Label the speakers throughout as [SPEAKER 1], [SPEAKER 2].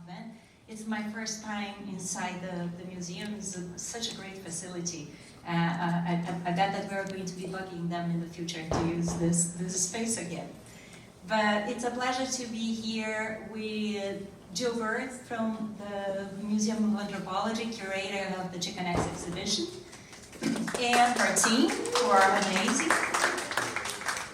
[SPEAKER 1] Van. It's my first time inside the museum. It's such a great facility. I bet that we're going to be bugging them in the future to use this space again. But it's a pleasure to be here with Debora from the Museum of Anthropology, curator of the Xicanx exhibition, and her team, who are amazing.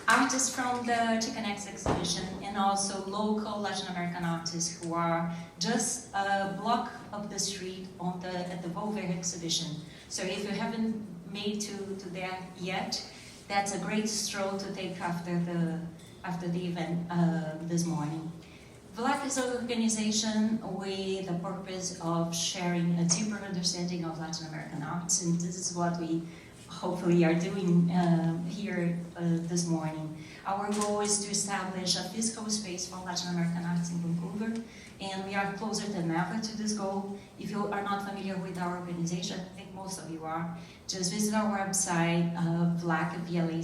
[SPEAKER 1] Artists from the Xicanx exhibition, and also local Latin American artists who are just a block up the street at the Volver exhibition. So if you haven't made to there yet, that's a great stroll to take after the event this morning. VLAC is an organization with the purpose of sharing a deeper understanding of Latin American arts, and this is what we hopefully are doing here this morning. Our goal is to establish a physical space for Latin American arts in Vancouver, and we are closer than ever to this goal. If you are not familiar with our organization, I think most of you are, just visit our website, vlac.ca.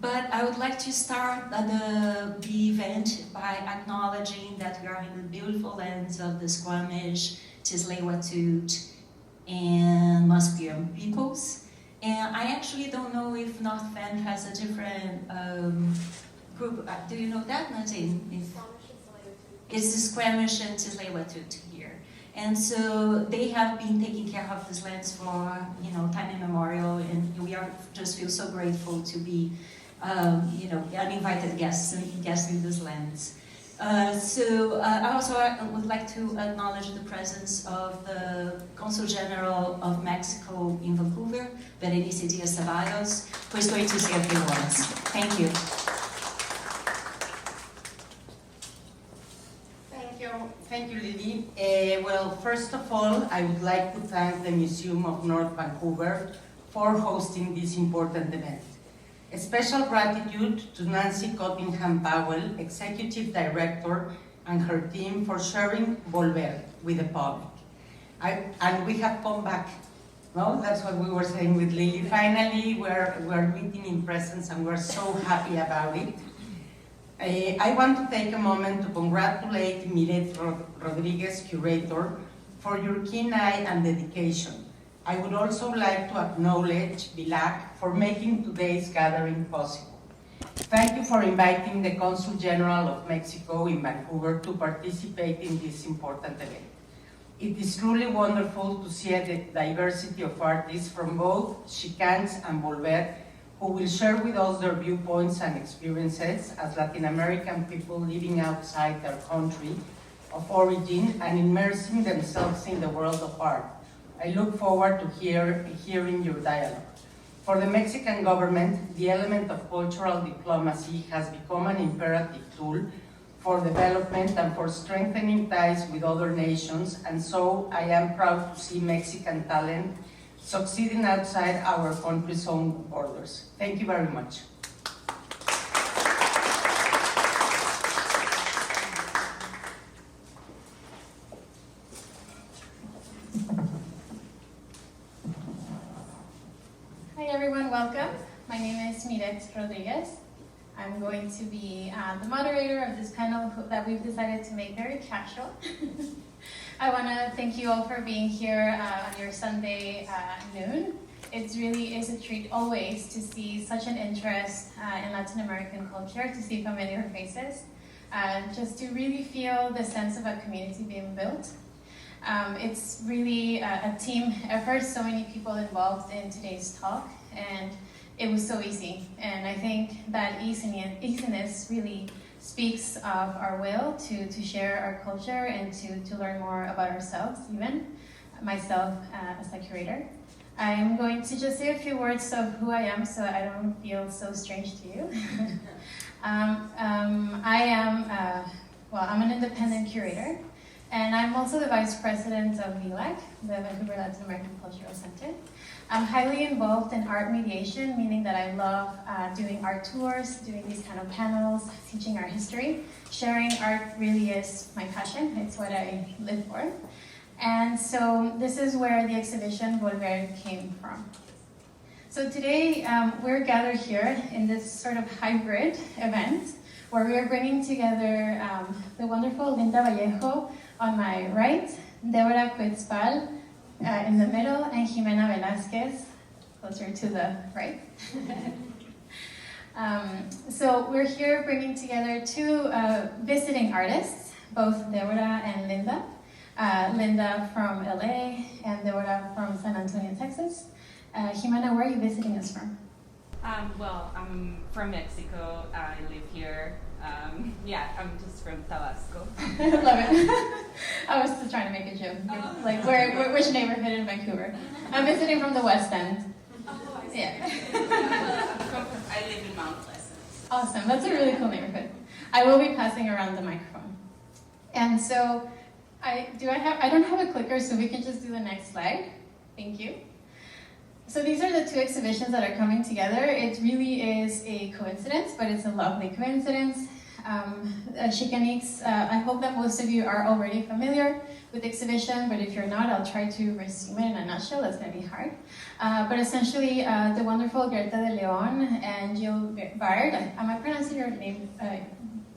[SPEAKER 1] But I would like to start the event by acknowledging that we are in the beautiful lands of the Squamish, Tsleil-Waututh, and Musqueam peoples. And I actually don't know if North Van has a different group. Do you know that, Nadine? It's the Squamish and Tsleil-Waututh here. And so they have been taking care of these lands for time immemorial, and we just feel so grateful to be uninvited guests in these lands. I also would like to acknowledge the presence of the Consul General of Mexico in Vancouver, Berenice Diaz-Ceballos, who is going to say a few words. Thank you.
[SPEAKER 2] Thank you, Lily. Well, first of all, I would like to thank the Museum of North Vancouver for hosting this important event. A special gratitude to Nancy Cottingham Powell, Executive Director, and her team for sharing Volver with the public. And we have come back. No, that's what we were saying with Lily. Finally, we're meeting in presence, and we're so happy about it. I want to take a moment to congratulate Miret Rodriguez, curator, for your keen eye and dedication. I would also like to acknowledge VLAC for making today's gathering possible. Thank you for inviting the Consul General of Mexico in Vancouver to participate in this important event. It is truly wonderful to see the diversity of artists from both Xicanx and Volver who will share with us their viewpoints and experiences as Latin American people living outside their country of origin and immersing themselves in the world of art. I look forward to hearing your dialogue. For the Mexican government, the element of cultural diplomacy has become an imperative tool for development and for strengthening ties with other nations, and so I am proud to see Mexican talent succeeding outside our country's own borders. Thank you very much.
[SPEAKER 3] Welcome. My name is Miret Rodriguez. I'm going to be the moderator of this panel that we've decided to make very casual. I want to thank you all for being here on your Sunday noon. It really is a treat always to see such an interest in Latin American culture, to see familiar faces, just to really feel the sense of a community being built. It's really a team effort, so many people involved in today's talk, and it was so easy. And I think that easiness really speaks of our will to share our culture and to learn more about ourselves, even myself as a curator. I am going to just say a few words of who I am so I don't feel so strange to you. I'm an independent curator, and I'm also the vice president of VLAC, the Vancouver Latin American Cultural Center. I'm highly involved in art mediation, meaning that I love doing art tours, doing these kind of panels, teaching art history. Sharing art really is my passion. It's what I live for. And so this is where the exhibition Volver came from. So today we're gathered here in this sort of hybrid event where we are bringing together the wonderful Linda Vallejo on my right, Debora Kuetzpal in the middle, and Ximena Velázquez closer to the right. So we're here bringing together two visiting artists, both Debora and Linda. Linda from LA and Debora from San Antonio, Texas. Ximena, where are you visiting us from?
[SPEAKER 4] Well, I'm from Mexico. I live here. Yeah, I'm just from Tabasco.
[SPEAKER 3] Love it. I was just trying to make a joke. Like, which neighborhood in Vancouver? I'm visiting from the West End.
[SPEAKER 4] Oh, I see.
[SPEAKER 3] Yeah.
[SPEAKER 4] I live in Mount Pleasant.
[SPEAKER 3] Awesome. That's a really cool neighborhood. I will be passing around the microphone. And so, I don't have a clicker, so we can just do the next slide. Thank you. So these are the two exhibitions that are coming together. It really is a coincidence, but it's a lovely coincidence. Xicanx, I hope that most of you are already familiar with the exhibition, but if you're not, I'll try to resume it in a nutshell. It's going to be hard. But essentially, the wonderful Greta de Leon and Jill Bard, am I pronouncing your name?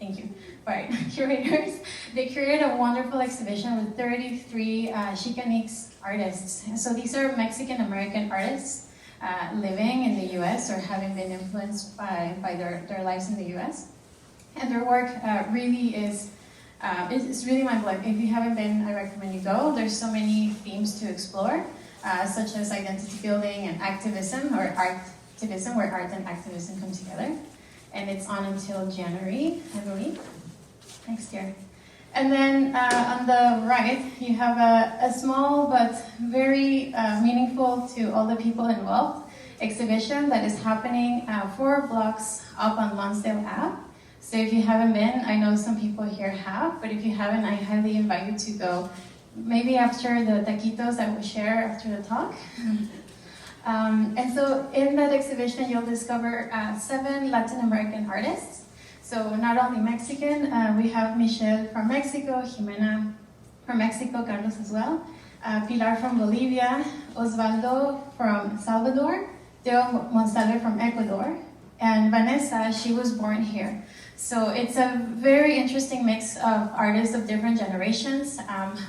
[SPEAKER 3] Thank you. Bard, curators. They curated a wonderful exhibition with 33 Xicanx artists. So these are Mexican-American artists living in the US or having been influenced by their lives in the US. And their work really is it's really mind-blowing. If you haven't been, I recommend you go. There's so many themes to explore, such as identity building and activism, or artivism, where art and activism come together. And it's on until January, I believe, next year. And then on the right, you have a small but very meaningful to all the people involved exhibition that is happening 4 blocks up on Lonsdale Ave. So if you haven't been, I know some people here have, but if you haven't, I highly invite you to go. Maybe after the taquitos that we share after the talk. And so in that exhibition, you'll discover 7 Latin American artists. So not only Mexican, we have Michelle from Mexico, Ximena from Mexico, Carlos as well, Pilar from Bolivia, Osvaldo from Salvador, Teo Monsalve from Ecuador, and Vanessa, she was born here. So it's a very interesting mix of artists of different generations.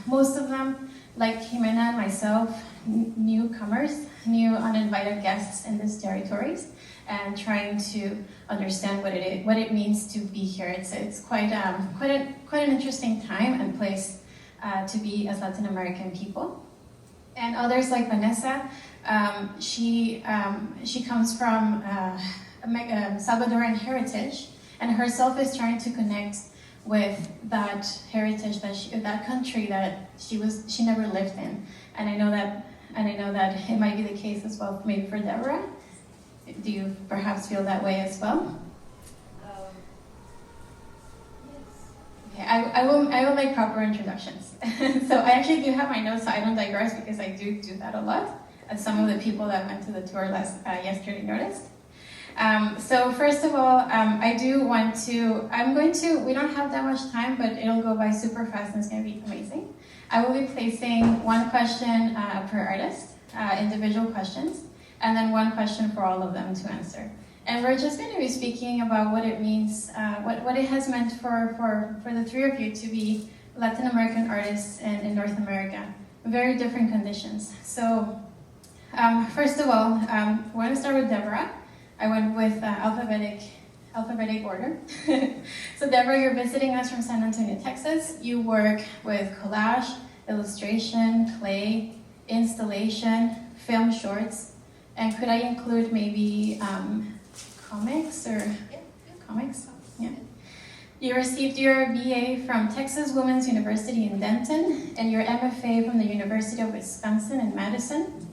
[SPEAKER 3] Most of them, like Ximena and myself, newcomers, new uninvited guests in these territories, and trying to understand what it means to be here. It's quite an interesting time and place to be as Latin American people. And others like Vanessa, she comes from Salvadoran heritage, and herself is trying to connect with that heritage, that country that she never lived in. And I know that it might be the case as well, maybe for Debora. Do you perhaps feel that way as well?
[SPEAKER 4] Yes.
[SPEAKER 3] Okay, I will make proper introductions. So I actually do have my notes, so I don't digress, because I do that a lot, as some of the people that went to the tour yesterday noticed. So first of all, we don't have that much time, but it'll go by super fast and it's going to be amazing. I will be placing 1 question per artist, individual questions, and then 1 question for all of them to answer. And we're just going to be speaking about what it means, what it has meant for the 3 of you to be Latin American artists in North America. Very different conditions. So first of all, we're going to start with Debora. I went with alphabetic order. So Debora, you're visiting us from San Antonio, Texas. You work with collage, illustration, clay, installation, film shorts, and could I include maybe comics or comics? Yeah. You received your BA from Texas Women's University in Denton and your MFA from the University of Wisconsin in Madison.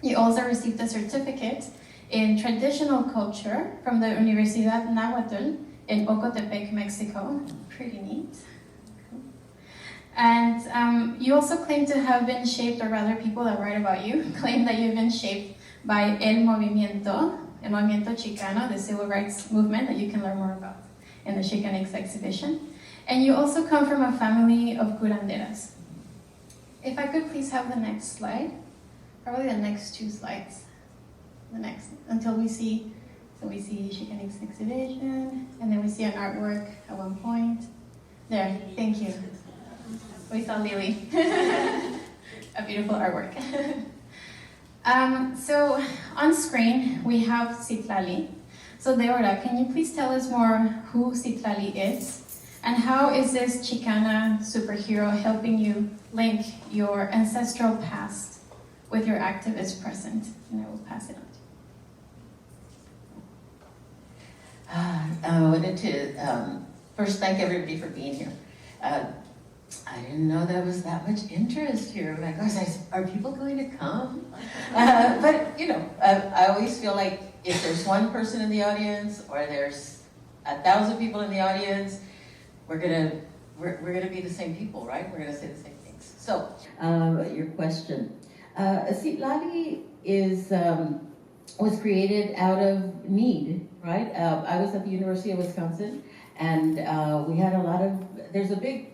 [SPEAKER 3] You also received a certificate in traditional culture from the Universidad Nahuatl in Ocotepec, Mexico. Pretty neat. And you also claim to have been shaped, or rather people that write about you, claim that you've been shaped by El Movimiento Chicano, the civil rights movement that you can learn more about in the Xicanx exhibition. And you also come from a family of curanderas. If I could please have the next slide, probably the next 2 slides. The next, until we see So we see Xicanx exhibition, and then we see an artwork at one point. There, thank you. We saw Lily. A beautiful artwork. So on screen, we have Citlali. So Debora, can you please tell us more who Citlali is? And how is this Chicana superhero helping you link your ancestral past with your activist present? And I will pass it on.
[SPEAKER 5] I wanted to first thank everybody for being here. I didn't know there was that much interest here. My gosh, are people going to come? But you know, I always feel like if there's one person in the audience or there's 1,000 people in the audience, we're gonna be the same people, right? We're gonna say the same things. So, your question, Citlali was created out of need, right? I was at the University of Wisconsin, and we had a lot of, there's a big,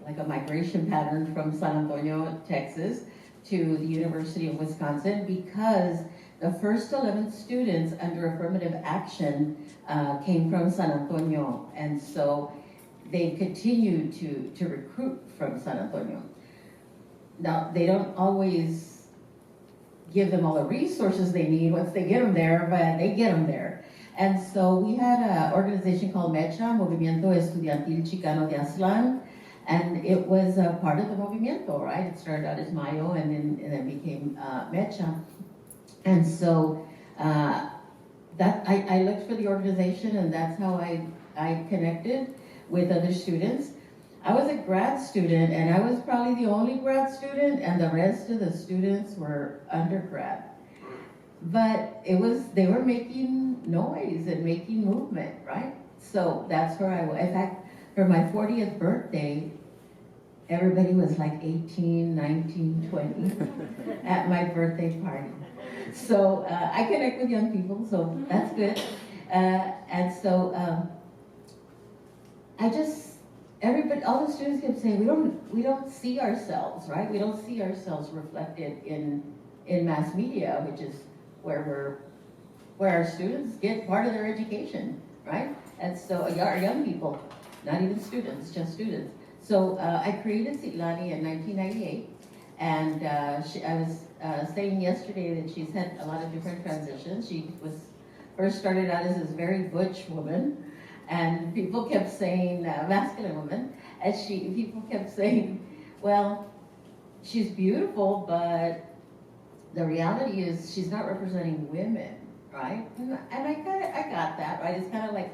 [SPEAKER 5] like a migration pattern from San Antonio, Texas, to the University of Wisconsin, because the first 11 students under affirmative action came from San Antonio, and so they continued to recruit from San Antonio. Now, they don't always give them all the resources they need once they get them there, but they get them there. And so we had an organization called MECHA, Movimiento Estudiantil Chicano de Aztlán, and it was a part of the movimiento, right? It started out as Mayo and then became MECHA. And so that I looked for the organization, and that's how I connected with other students. I was a grad student, and I was probably the only grad student, and the rest of the students were undergrad. But they were making noise and making movement, right? So that's where I was. In fact, for my 40th birthday, everybody was like 18, 19, 20 at my birthday party. So I connect with young people, so that's good. And so all the students kept saying, we don't see ourselves, right? We don't see ourselves reflected in mass media, which is where our students get part of their education, right? And so our young people, not even students, just students. So I created Citlali in 1998, and I was saying yesterday that she's had a lot of different transitions. She first started out as this very butch woman, and people kept saying, masculine woman, and people kept saying, well, she's beautiful, but the reality is she's not representing women, right? And I got that, right? It's kind of like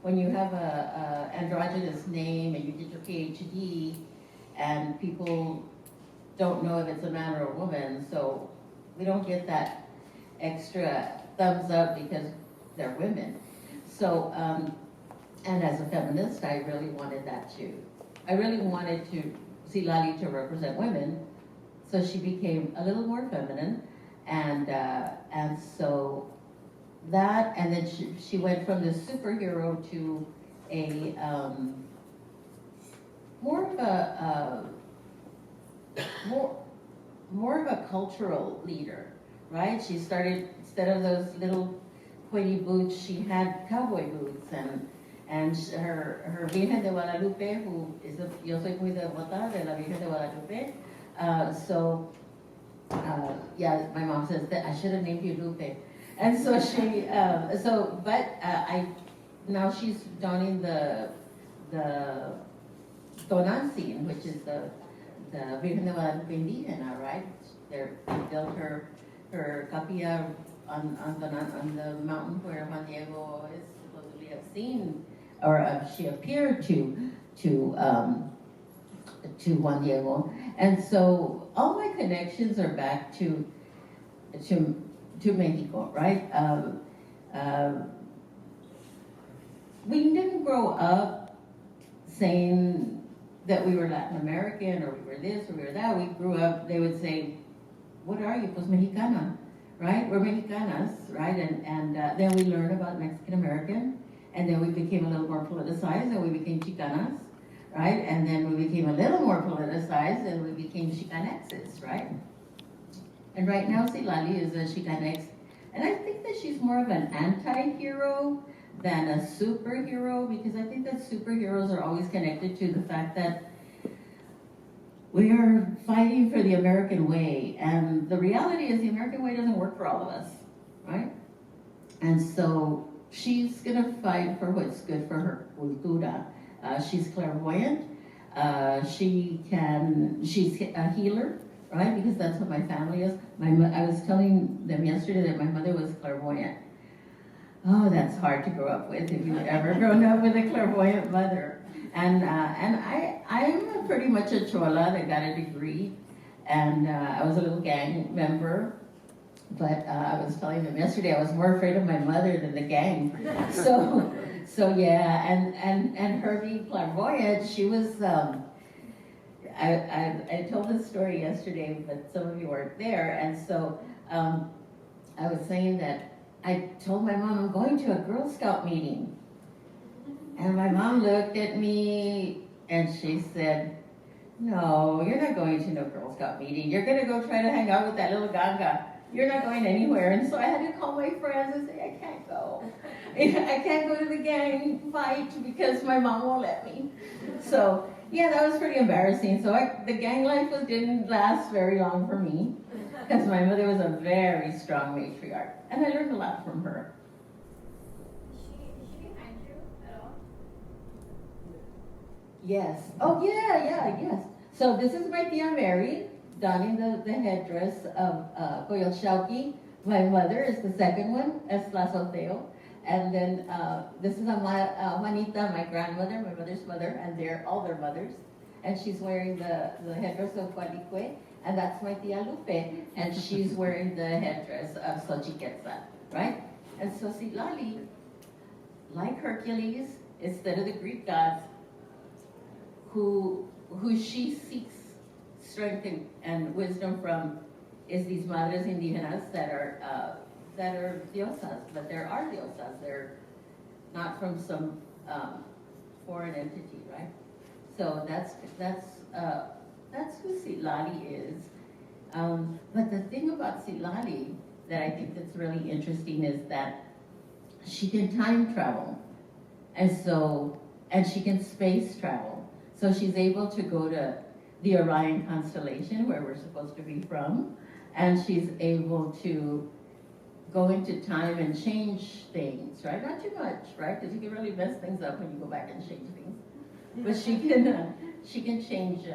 [SPEAKER 5] when you have a androgynous name and you did your PhD, and people don't know if it's a man or a woman, so we don't get that extra thumbs up because they're women. So, and as a feminist, I really wanted that too. I really wanted Citlali to represent women, so she became a little more feminine, and so that, and then she went from this superhero to a more of a cultural leader, right? She started, instead of those little pointy boots, she had cowboy boots, and her Virgen de Guadalupe, who is yo soy muy devota de la Virgen de Guadalupe. Yeah, my mom says that I should have named you Lupe. And so now she's donning the Tonancin, which is the Virgen de Guadalupe Indígena, right? They built her capilla on the mountain where Juan Diego is supposedly have seen, or she appeared to Juan Diego. And so all my connections are back to Mexico, right? We didn't grow up saying that we were Latin American or we were this or we were that. We grew up, they would say, what are you? Pues Mexicana, right? We're Mexicanas, right? And then we learned about Mexican American, and then we became a little more politicized, and we became Chicanas, right? And then we became a little more politicized, and we became Xicanxes, right? And right now, Citlali is a Xicanx, And I think that she's more of an anti-hero than a superhero, because I think that superheroes are always connected to the fact that we are fighting for the American way. And the reality is the American way doesn't work for all of us, right? And so she's gonna fight for what's good for her cultura. She's clairvoyant. She's a healer, right? Because that's what my family is. I was telling them yesterday that my mother was clairvoyant. Oh, that's hard to grow up with if you've ever grown up with a clairvoyant mother. And I'm pretty much a chola that got a degree, and I was a little gang member. But I was telling them yesterday I was more afraid of my mother than the gang. So yeah, and her being clairvoyant, she was. I told this story yesterday, but some of you weren't there, and so I was saying that I told my mom I'm going to a Girl Scout meeting, and my mom looked at me and she said, "No, you're not going to no Girl Scout meeting. You're gonna go try to hang out with that little ganga. You're not going anywhere." And so I had to call my friends and say, "I can't go. I can't go to the gang fight because my mom won't let me." So yeah, that was pretty embarrassing. So the gang life didn't last very long for me, because my mother was a very strong matriarch, and I learned a lot from her.
[SPEAKER 3] Is she behind you at all?
[SPEAKER 5] Yes. Oh yeah, yes. So this is my tia Mary, donning the headdress of Coyolxauhqui. My mother is the second one, Estlazoteo. And then this is Juanita, my grandmother, my mother's mother, and they're all their mothers. And she's wearing the headdress of Guadalupe, and that's my tia Lupe, and she's wearing the headdress of Xicanx, right? And so Citlali, like Hercules, instead of the Greek gods, who she seeks strength and wisdom from, is these madres indígenas that are diosas, but there are diosas. They're not from some foreign entity, right? So that's who Citlali is. But the thing about Citlali that I think that's really interesting is that she can time travel, and she can space travel. So she's able to go to the Orion constellation, where we're supposed to be from, and she's able to go into time and change things, right? Not too much, right? Because you can really mess things up when you go back and change things. But she can change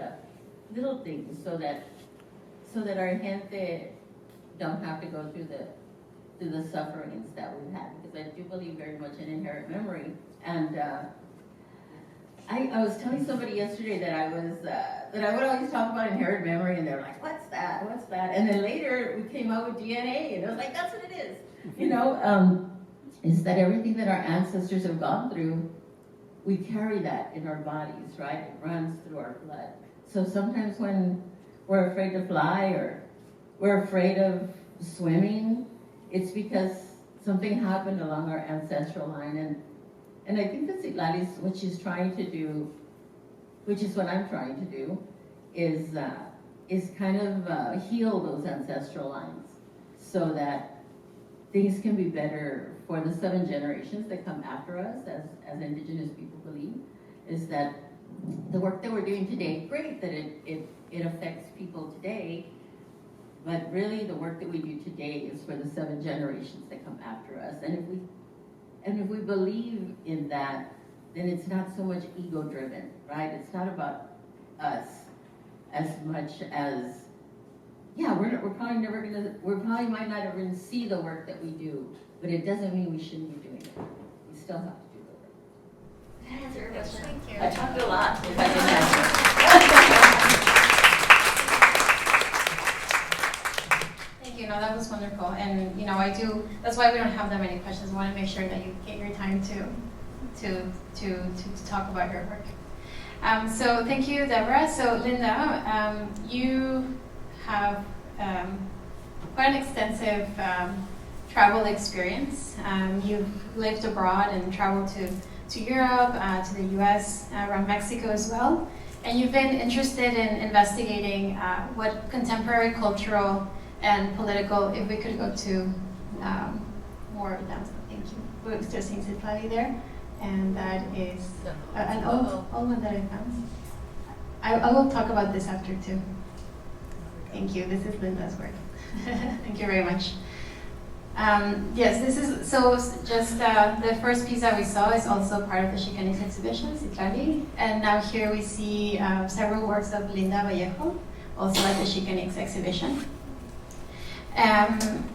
[SPEAKER 5] little things so that our gente don't have to go through the sufferings that we've had. Because I do believe very much in inherent memory. And I was telling somebody yesterday that I would always talk about inherent memory, and they were like, "What's that? What's that?" And then later we came out with DNA, and I was like, "That's what it is." You know, is that everything that our ancestors have gone through, we carry that in our bodies, right? It runs through our blood. So sometimes when we're afraid to fly or we're afraid of swimming, it's because something happened along our ancestral line. And I think that Citlali, what she's trying to do, which is what I'm trying to do, is kind of heal those ancestral lines so that things can be better for the 7 generations that come after us, as Indigenous people believe, is that the work that we're doing today, great that it affects people today, but really the work that we do today is for the 7 generations that come after us. And if we believe in that, then it's not so much ego-driven, right? It's not about us as much as, yeah, we're probably might not even see the work that we do, but it doesn't mean we shouldn't be doing it. We still have to do the work. Did I answer your question?
[SPEAKER 3] Thank you.
[SPEAKER 5] I talked a lot. If I didn't answer.
[SPEAKER 3] Thank you. No, that was wonderful. And that's why we don't have that many questions. I want to make sure that you get your time to talk about your work. So thank you, Debora. So Linda, you have quite an extensive travel experience. You've lived abroad and traveled to Europe, to the US, around Mexico as well. And you've been interested in investigating what contemporary cultural and political, if we could go to more dance. Thank you. But just in Citlali there, and that is an old one that I found. I will talk about this after too. Thank you. This is Linda's work. Thank you very much. Yes, this is, so just the first piece that we saw is also part of the Xicanx exhibition, Citlali. And now here we see several works of Linda Vallejo, also at the Xicanx exhibition.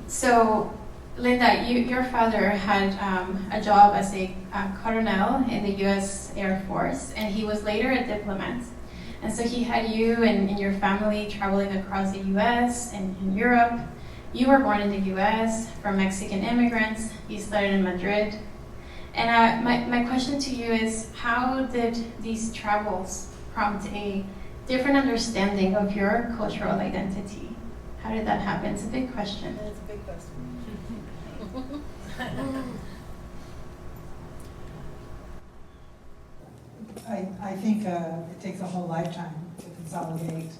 [SPEAKER 3] So, Linda, your father had a job as a colonel in the US Air Force, and he was later a diplomat. And so he had you and your family traveling across the US and in Europe. You were born in the US from Mexican immigrants. You studied in Madrid. And my question to you is, how did these travels prompt a different understanding of your cultural identity? How did that happen? It's a big question.
[SPEAKER 6] It's a big question. I think it takes a whole lifetime to consolidate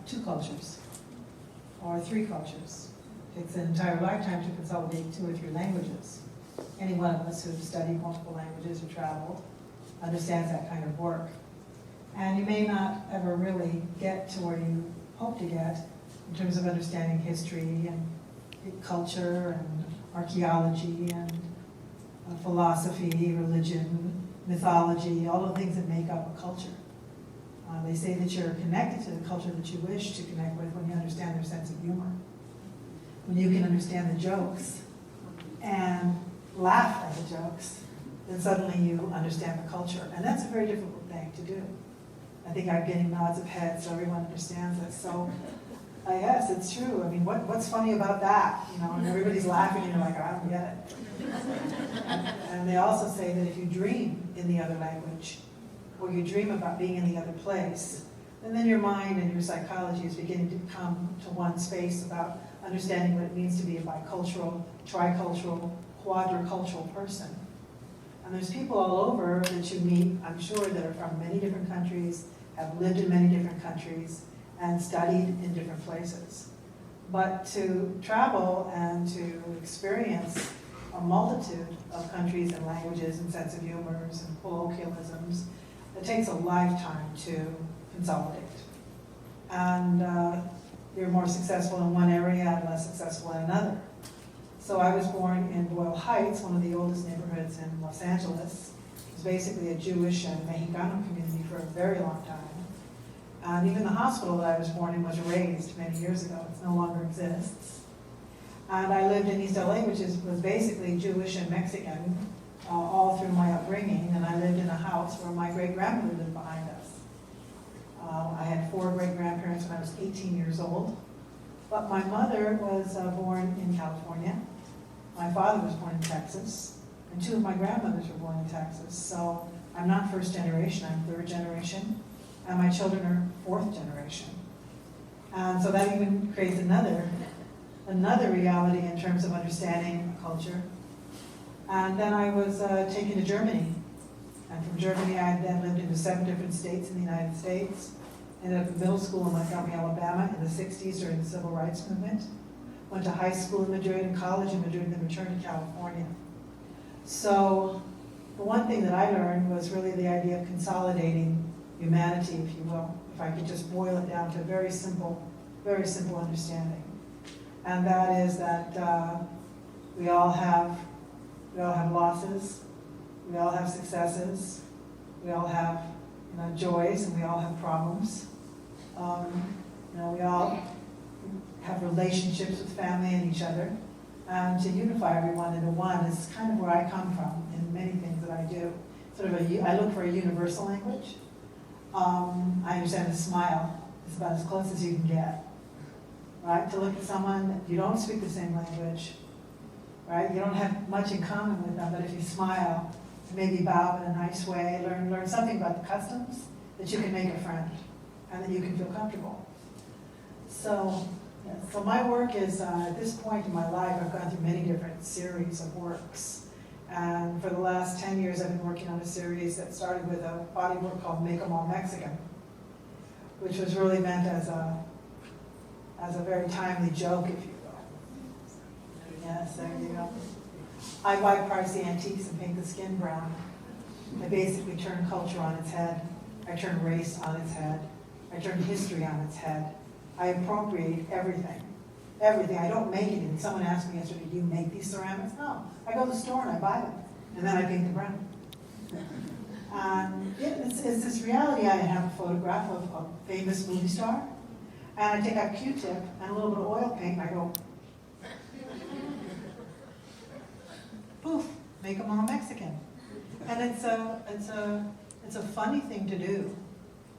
[SPEAKER 6] 2 cultures or 3 cultures. It takes an entire lifetime to consolidate 2 or 3 languages. Any one of us who's studied multiple languages or traveled understands that kind of work. And you may not ever really get to where you hope to get in terms of understanding history and culture and archaeology and philosophy, religion, mythology, all the things that make up a culture. They say that you're connected to the culture that you wish to connect with when you understand their sense of humor. When you can understand the jokes and laugh at the jokes, then suddenly you understand the culture. And that's a very difficult thing to do. I think I'm getting nods of heads so everyone understands this. So, yes, it's true. I mean, what's funny about that? You know, and everybody's laughing and you're like, I don't get it. And they also say that if you dream in the other language, or you dream about being in the other place, and then your mind and your psychology is beginning to come to one space about understanding what it means to be a bicultural, tricultural, quadricultural person. And there's people all over that you meet, I'm sure, that are from many different countries, have lived in many different countries, and studied in different places. But to travel and to experience a multitude of countries and languages and sense of humors and colloquialisms, it takes a lifetime to consolidate. And you're more successful in one area and less successful in another. So I was born in Boyle Heights, one of the oldest neighborhoods in Los Angeles. It was basically a Jewish and Mexicano community for a very long time. And even the hospital that I was born in was razed many years ago. It no longer exists. And I lived in East LA, which was basically Jewish and Mexican all through my upbringing. And I lived in a house where my great-grandmother lived behind us. I had 4 great-grandparents when I was 18 years old. But my mother was born in California. My father was born in Texas. And 2 of my grandmothers were born in Texas. So I'm not first generation, I'm 3rd generation. And my children are 4th generation. And so that even creates another reality in terms of understanding a culture. And then I was taken to Germany. And from Germany, I then lived in 7 different states in the United States. Ended up in middle school in Montgomery, Alabama in the 60s during the Civil Rights Movement. Went to high school in Madrid and college in Madrid, and then returned to California. So the one thing that I learned was really the idea of consolidating humanity, if you will, if I could just boil it down to a very simple understanding. And that is that we all have losses, we all have successes, we all have joys, and we all have problems. We all have relationships with family and each other. And to unify everyone into one is kind of where I come from in many things that I do. I look for a universal language. I understand a smile is about as close as you can get, right? To look at someone, you don't speak the same language, right? You don't have much in common with them, but if you smile, maybe bow in a nice way, learn something about the customs, that you can make a friend, and that you can feel comfortable. So my work is, at this point in my life, I've gone through many different series of works. And for the last 10 years, I've been working on a series that started with a body work called Make 'Em All Mexican, which was really meant as a very timely joke, if you will. Yes, there you go. I bypass the antiques and paint the skin brown. I basically turn culture on its head. I turn race on its head. I turn history on its head. I appropriate everything. Everything. I don't make it. And someone asked me yesterday, do you make these ceramics? No. I go to the store and I buy them. And then I paint them brown. It's this reality. I have a photograph of a famous movie star. And I take a Q-tip and a little bit of oil paint and I go, poof, make them all Mexican. And it's a funny thing to do.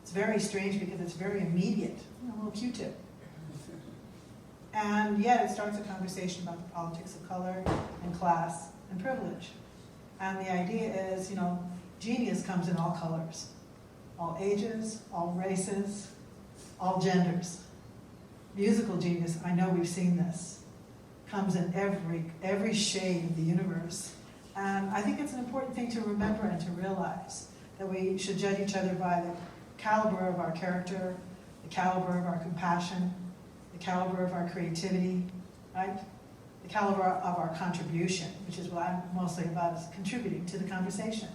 [SPEAKER 6] It's very strange because it's very immediate. A little Q-tip. And yet it starts a conversation about the politics of color and class and privilege. And the idea is, genius comes in all colors, all ages, all races, all genders. Musical genius, I know we've seen this, comes in every shade of the universe. And I think it's an important thing to remember and to realize that we should judge each other by the caliber of our character, the caliber of our compassion, the caliber of our creativity, right? The caliber of our contribution, which is what I'm mostly about, is contributing to the conversation.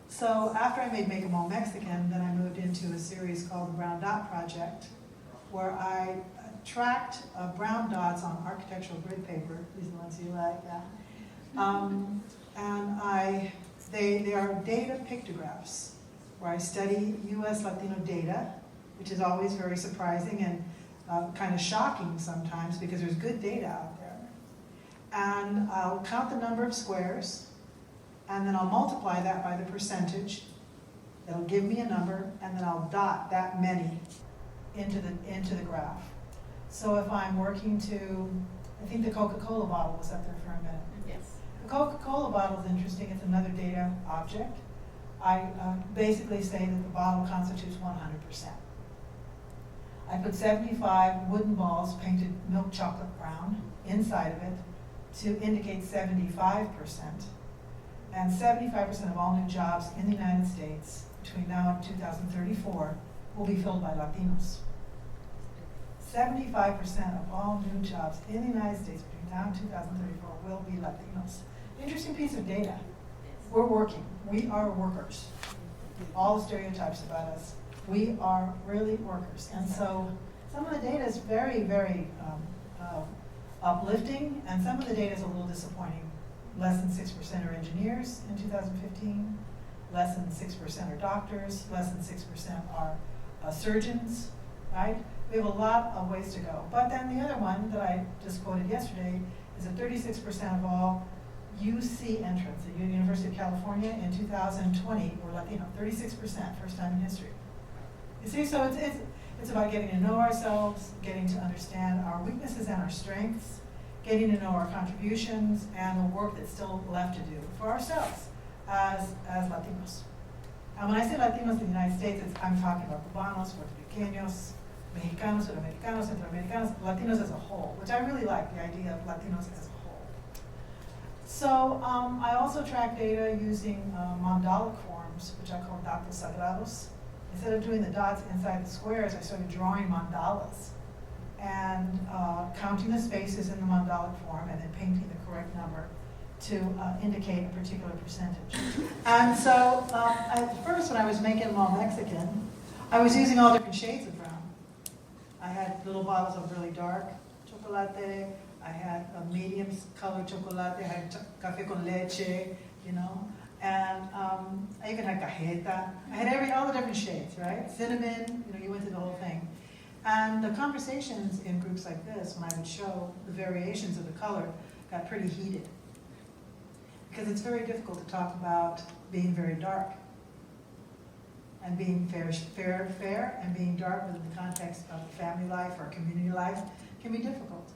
[SPEAKER 6] So after I made Make 'Em All Mexican, then I moved into a series called the Brown Dot Project, where I tracked brown dots on architectural grid paper. These are the ones you like, yeah. And they are data pictographs, where I study US Latino data, which is always very surprising and kind of shocking sometimes because there's good data out there. And I'll count the number of squares, and then I'll multiply that by the percentage. That'll give me a number, and then I'll dot that many into the graph. So if I'm working to, I think the Coca-Cola bottle was up there for a minute.
[SPEAKER 4] Yes.
[SPEAKER 6] The Coca-Cola bottle is interesting. It's another data object. I basically say that the bottle constitutes 100%. I put 75 wooden balls painted milk chocolate brown inside of it to indicate 75%. And 75% of all new jobs in the United States between now and 2034 will be filled by Latinos. 75% of all new jobs in the United States between now and 2034 will be Latinos. Interesting piece of data. We're working. We are workers. All the stereotypes about us. We are really workers. And so some of the data is very, very uplifting, and some of the data is a little disappointing. Less than 6% are engineers in 2015. Less than 6% are doctors. Less than 6% are surgeons, right? We have a lot of ways to go. But then the other one that I just quoted yesterday is that 36% of all UC entrants at University of California in 2020 were Latino. 36%, first time in history. You see, so it's about getting to know ourselves, getting to understand our weaknesses and our strengths, getting to know our contributions and the work that's still left to do for ourselves as Latinos. And when I say Latinos in the United States, I'm talking about Cubanos, Puertorriqueños, Mexicanos, Sudamericanos, Centroamericanos, Latinos as a whole, which I really like, the idea of Latinos as a whole. So I also track data using mandala forms, which I call datos sagrados. Instead of doing the dots inside the squares, I started drawing mandalas and counting the spaces in the mandala form and then painting the correct number to indicate a particular percentage. And so at first, when I was making them all Mexican, I was using all different shades of brown. I had little bottles of really dark chocolate, I had a medium color chocolate, I had café con leche, and I even had cajeta. I had all the different shades, right? Cinnamon, you went through the whole thing. And the conversations in groups like this, when I would show the variations of the color, got pretty heated. Because it's very difficult to talk about being very dark and being fair, and being dark within the context of family life or community life can be difficult.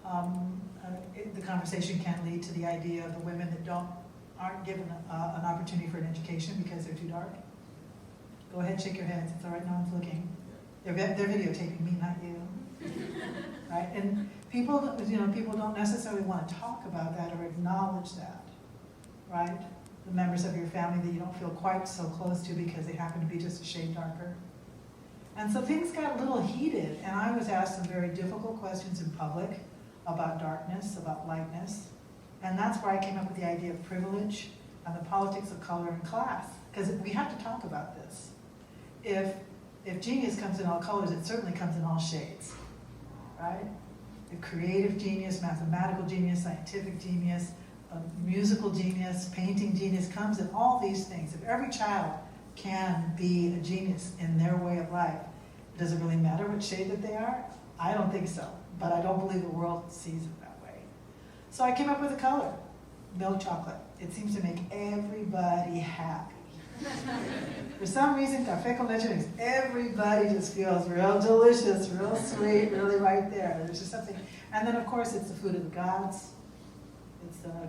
[SPEAKER 6] The conversation can lead to the idea of the women that aren't given an opportunity for an education because they're too dark. Go ahead, shake your heads. It's all right, no one's looking. They're videotaping me, not you. Right? And people don't necessarily want to talk about that or acknowledge that, right? The members of your family that you don't feel quite so close to because they happen to be just a shade darker. And so things got a little heated, and I was asked some very difficult questions in public about darkness, about lightness. And that's where I came up with the idea of privilege and the politics of color and class, because we have to talk about this. If genius comes in all colors, it certainly comes in all shades, right? The creative genius, mathematical genius, scientific genius, musical genius, painting genius comes in all these things. If every child can be a genius in their way of life, does it really matter what shade that they are? I don't think so, but I don't believe the world sees it that way. So I came up with a color, milk chocolate. It seems to make everybody happy. For some reason, café con leche makes everybody just feels real delicious, real sweet, really right there. There's just something. And then, of course, it's the food of the gods.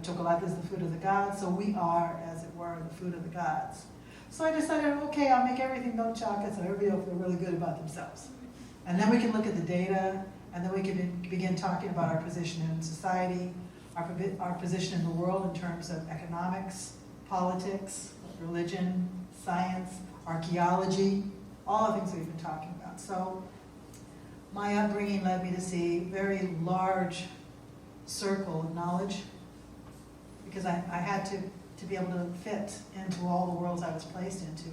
[SPEAKER 6] Chocolate is the food of the gods, so we are, as it were, the food of the gods. So I decided, okay, I'll make everything milk chocolate so everybody will feel really good about themselves. And then we can look at the data, and then we can begin talking about our position in society, our position in the world in terms of economics, politics, religion, science, archaeology, all the things we've been talking about. So my upbringing led me to see a very large circle of knowledge, because I had to be able to fit into all the worlds I was placed into.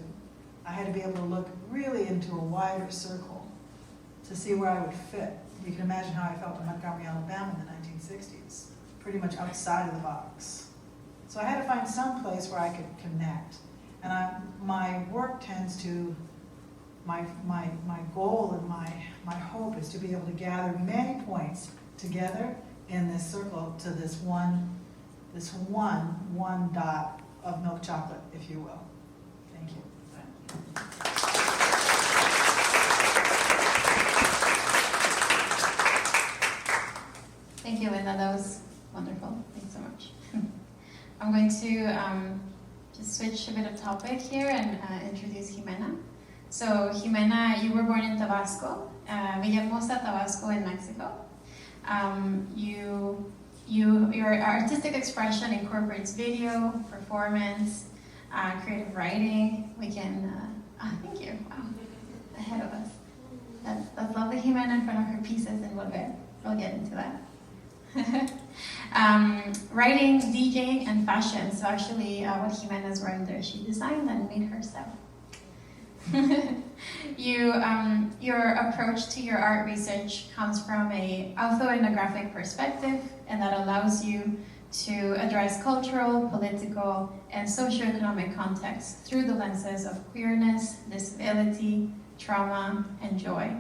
[SPEAKER 6] I had to be able to look really into a wider circle to see where I would fit. You can imagine how I felt in Montgomery, Alabama in the 1960s, pretty much outside of the box. So I had to find some place where I could connect. And my work tends to, my goal and my hope is to be able to gather many points together in this circle to this one dot of milk chocolate, if you will. Thank you.
[SPEAKER 3] Thank you, Linda. That was wonderful. Thanks so much. I'm going to just switch a bit of topic here and introduce Ximena. So Ximena, you were born in Tabasco, Villahermosa, Tabasco in Mexico. Your artistic expression incorporates video, performance, creative writing. We can, thank you, wow, ahead of us. That's lovely, Ximena, in front of her pieces in Volver. We'll get into that. Writing, DJing, and fashion. So actually, what Ximena's wearing there, she designed and made herself. Your approach to your art research comes from a autoethnographic perspective, and that allows you to address cultural, political, and socioeconomic contexts through the lenses of queerness, disability, trauma, and joy.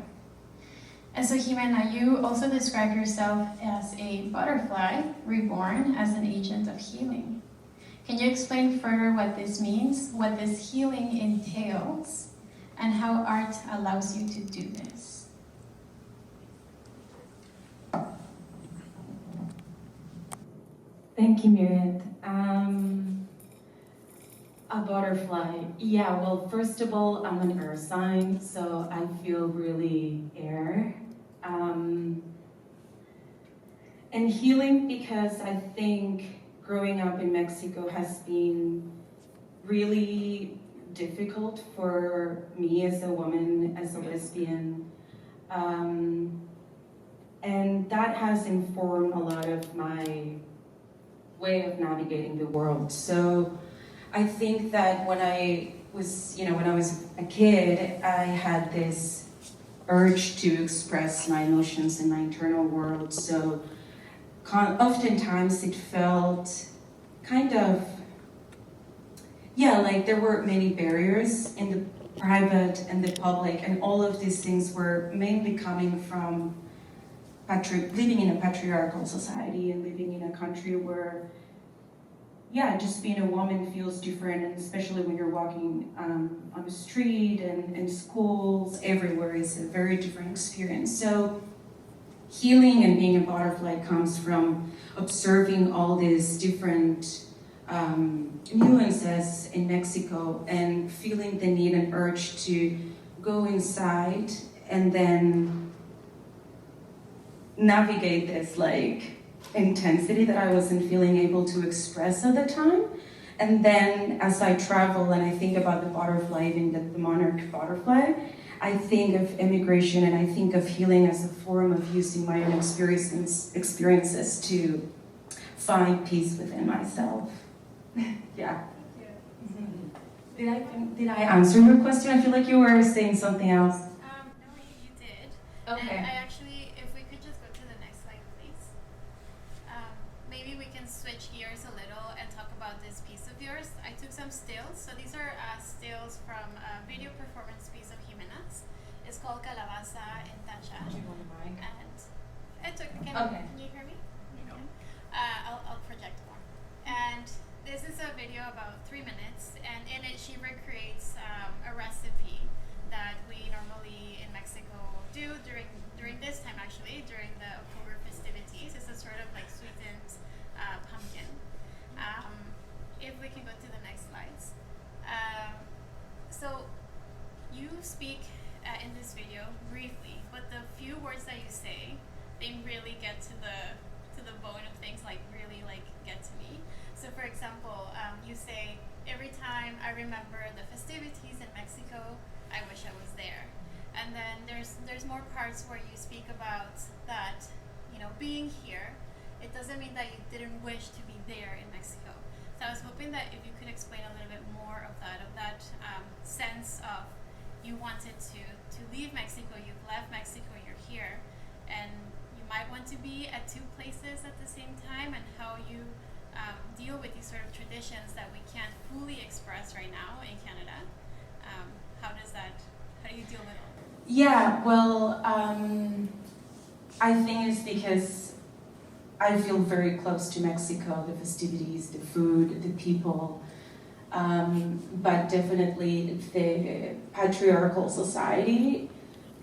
[SPEAKER 3] And so, Ximena, you also describe yourself as a butterfly reborn as an agent of healing. Can you explain further what this means, what this healing entails, and how art allows you to do this?
[SPEAKER 7] Thank you, Miret. A butterfly. Yeah, well, first of all, I'm an earth sign, so I feel really air. And healing, because I think growing up in Mexico has been really difficult for me as a woman, as a lesbian. And that has informed a lot of my way of navigating the world. So I think that when I was a kid, I had this urge to express my emotions in my internal world. So oftentimes it felt kind of, like there were many barriers in the private and the public, and all of these things were mainly coming from living in a patriarchal society and living in a country where, just being a woman feels different, and especially when you're walking on the street and in schools, everywhere is a very different experience. So healing and being a butterfly comes from observing all these different nuances in Mexico and feeling the need and urge to go inside and then navigate this intensity that I wasn't feeling able to express at the time. And then as I travel and I think about the butterfly, even the monarch butterfly, I think of immigration and I think of healing as a form of using my own experiences to find peace within myself. Yeah. Did I answer your question? I feel like you were saying something else.
[SPEAKER 3] No, you did.
[SPEAKER 7] Okay.
[SPEAKER 3] And I actually, if we could just go to the next slide, please. Maybe we can switch gears a little and talk about this piece of yours. I took some stills. So these are stills from a video performance piece of Ximena's. It's called Calabaza en Tacha.
[SPEAKER 7] Do you want a mic?
[SPEAKER 3] And
[SPEAKER 7] Okay.
[SPEAKER 3] Can you hear me? No. I'll project more. And this is a video about 3 minutes, and in it she recreates a recipe that we normally in Mexico do during this time, actually, during the October festivities. It's a sort of like sweetened pumpkin. If we can go to the next slides. So you speak in this video briefly, but the few words that you say, they really get to the bone of things, like really like get to me. So for example, you say, every time I remember the festivities in Mexico, I wish I was there. And then there's more parts where you speak about that, you know, being here, it doesn't mean that you didn't wish to be there in Mexico. So I was hoping that if you could explain a little bit more of that sense of you wanted to leave Mexico, you've left Mexico, you're here, and you might want to be at two places at the same time, and how you deal with these sort of traditions that we can't fully express right now in Canada. How do you deal with all?
[SPEAKER 7] Yeah, well, I think it's because I feel very close to Mexico, the festivities, the food, the people, but definitely the patriarchal society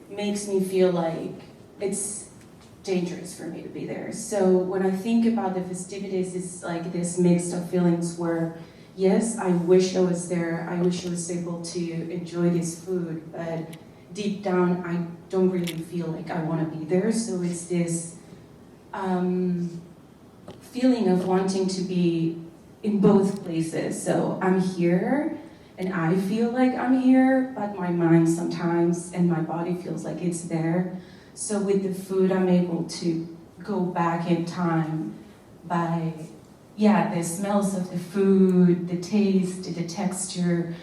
[SPEAKER 7] makes me feel like it's dangerous for me to be there. So when I think about the festivities, it's like this mix of feelings where, yes, I wish I was there, I wish I was able to enjoy this food, but deep down, I don't really feel like I want to be there. So it's this feeling of wanting to be in both places. So I'm here, and I feel like I'm here, but my mind sometimes and my body feels like it's there. So with the food, I'm able to go back in time by, the smells of the food, the taste, the texture.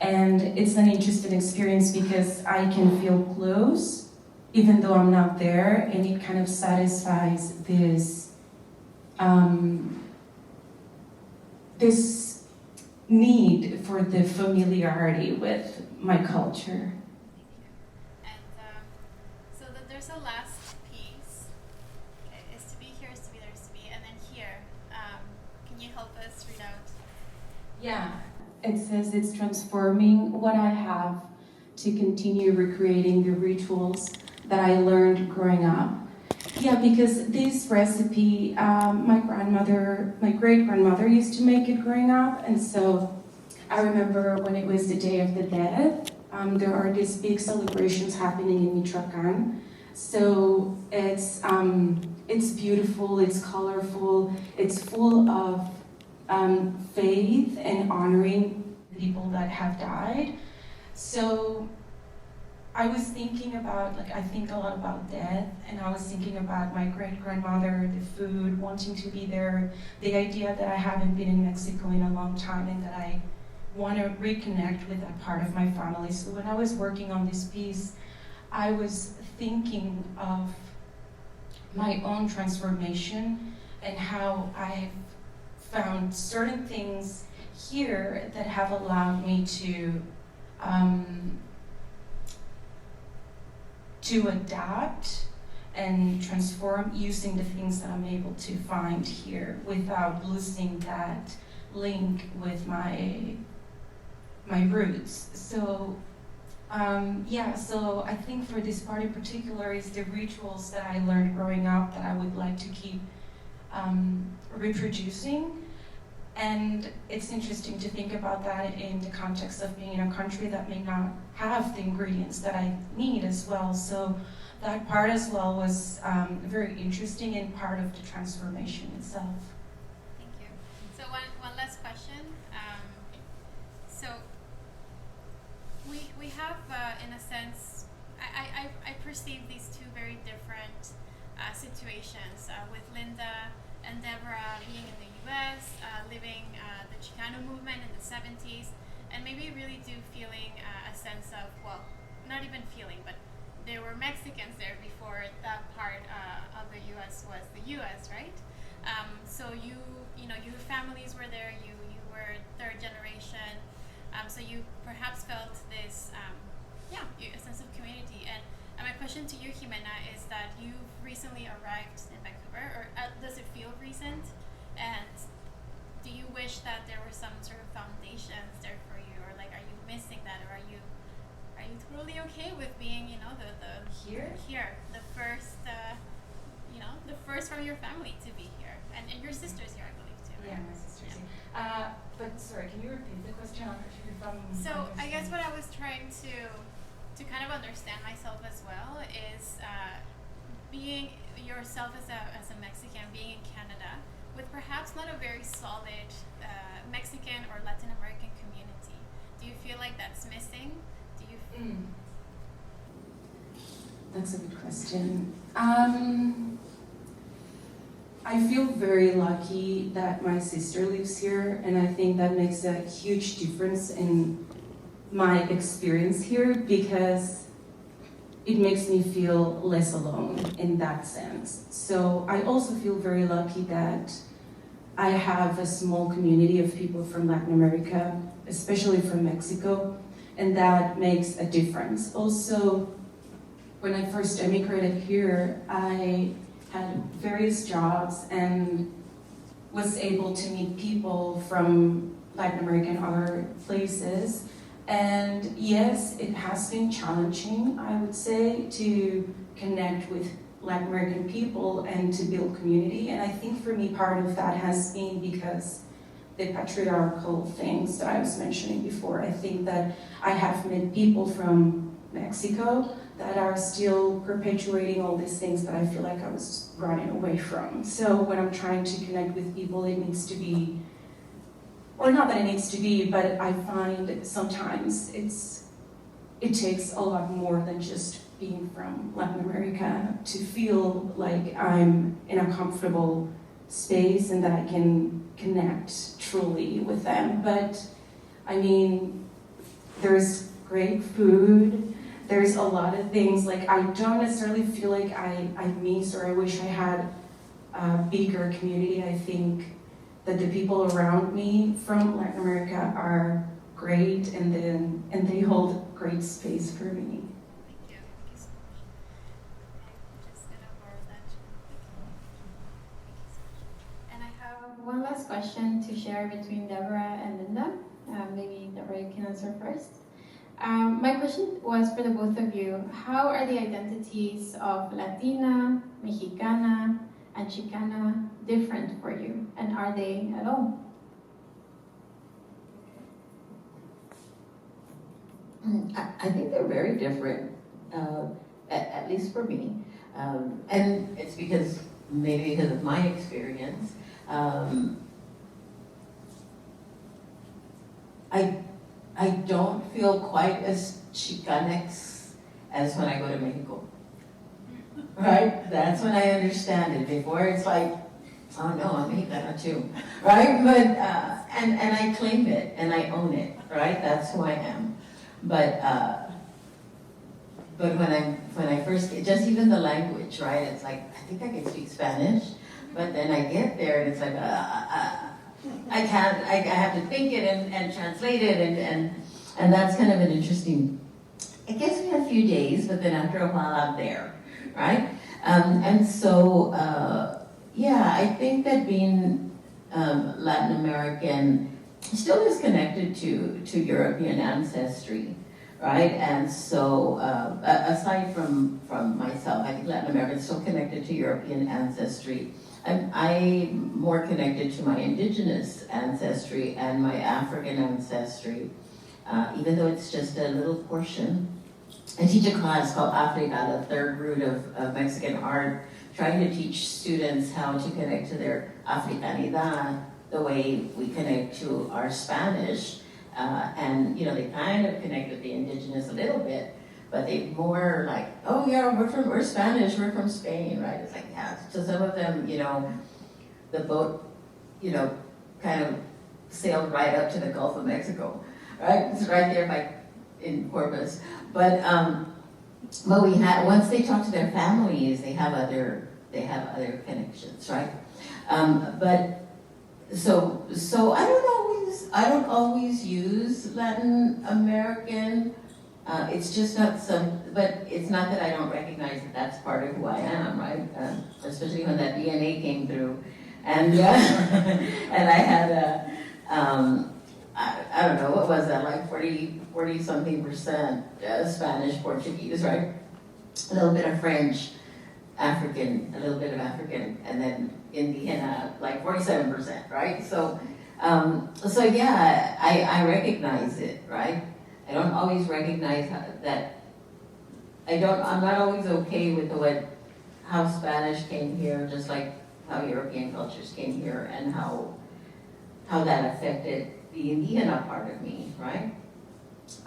[SPEAKER 7] And it's an interesting experience because I can feel close, even though I'm not there, and it kind of satisfies this, this need for the familiarity with my culture.
[SPEAKER 3] There's a last piece. Okay, is to be here, is to be there, is to be, and then here. Can you help us read out?
[SPEAKER 7] Yeah, it says it's transforming what I have to continue recreating the rituals that I learned growing up. Yeah, because this recipe, my great-grandmother used to make it growing up, and so I remember when it was the Day of the Dead, there are these big celebrations happening in Michoacan. So it's beautiful, it's colorful, it's full of faith and honoring people that have died. So I was thinking about, I think a lot about death, and I was thinking about my great-grandmother, the food, wanting to be there, the idea that I haven't been in Mexico in a long time and that I want to reconnect with that part of my family. So when I was working on this piece, I was thinking of my own transformation and how I've found certain things here that have allowed me to adapt and transform using the things that I'm able to find here without losing that link with my roots. So so I think for this part in particular is the rituals that I learned growing up that I would like to keep reproducing. And it's interesting to think about that in the context of being in a country that may not have the ingredients that I need as well. So that part as well was very interesting and part of the transformation itself.
[SPEAKER 3] Thank you. So one last question. So we have, in a sense, I perceive these two very different situations, with Linda and Debora being in the US, living the Chicano movement in the 70s, and maybe really feeling a sense of, well, not even feeling, but there were Mexicans there before that part of the US was the US, right? So your families were there, you were third generation, so you perhaps felt this, a sense of community. And my question to you, Ximena, is that you've recently arrived in Vancouver, or does it feel recent? And do you wish that there were some sort of foundations there for you, or like, are you missing that, or are you totally okay with being, the the first, the first from your family to be here, and your sister's here, I believe, too. Right?
[SPEAKER 4] Yeah, my sister's here. But sorry, can you repeat the question?
[SPEAKER 3] So I guess what I was trying to kind of understand myself as well is being yourself as a Mexican, being in Canada, with perhaps not a very solid Mexican or Latin American community. Do you feel like that's missing? Do you?
[SPEAKER 7] That's a good question. I feel very lucky that my sister lives here, and I think that makes a huge difference in my experience here, because it makes me feel less alone in that sense. So I also feel very lucky that I have a small community of people from Latin America, especially from Mexico, and that makes a difference. Also, when I first emigrated here, I had various jobs and was able to meet people from Latin America and other places. And yes, it has been challenging, I would say, to connect with Latin American people and to build community. And I think for me, part of that has been because the patriarchal things that I was mentioning before. I think that I have met people from Mexico that are still perpetuating all these things that I feel like I was running away from. So when I'm trying to connect with people, it needs to be, or not that it needs to be, but I find sometimes it takes a lot more than just being from Latin America to feel like I'm in a comfortable space and that I can connect truly with them. But I mean, there's great food, there's a lot of things, like I don't necessarily feel like I miss or I wish I had a bigger community. I think that the people around me from Latin America are great, and they hold great space for me.
[SPEAKER 3] Thank you so much. I'm just gonna borrow that. And I have one last question to share between Debora and Linda. Maybe Debora, you can answer first. My question was for the both of you. How are the identities of Latina, Mexicana, and Chicana different for you? And are they at all?
[SPEAKER 5] I think they're very different, at least for me. And it's maybe because of my experience. I don't feel quite as Xicanx as when I go to Mexico. Right? That's when I understand it. Before it's like, oh no, I'm Mexicana too. Right? But, and I claim it and I own it. Right? That's who I am. But when I first get, just even the language, right? It's like, I think I can speak Spanish, but then I get there and it's like, I have to think it and translate it, and that's kind of an interesting, it gets me a few days, but then after a while I'm there, right? And so, I think that being Latin American still is connected to European ancestry, right? And so, aside from myself, I think Latin American is still connected to European ancestry. I'm more connected to my indigenous ancestry and my African ancestry, even though it's just a little portion. I teach a class called Africa, the third root of Mexican art, trying to teach students how to connect to their Africanidad the way we connect to our Spanish. And they kind of connect with the indigenous a little bit, but they more like, oh yeah, we're Spanish, we're from Spain, right? It's like, yeah. So some of them, you know, the boat, you know, kind of sailed right up to the Gulf of Mexico, right? It's right there in Corpus. But we had, once they talk to their families, they have other connections, right? But so I don't always use Latin American. It's just not but it's not that I don't recognize that that's part of who I am, right? Especially when that DNA came through. And and I had I don't know, what was that, like 40 something percent Spanish, Portuguese, right? A little bit of French, African, a little bit of African, and then Indiana, like 47%, right? So yeah, I recognize it, right? I don't always recognize that, I'm not always okay with how Spanish came here, just like how European cultures came here, and how that affected the Indiana part of me, right?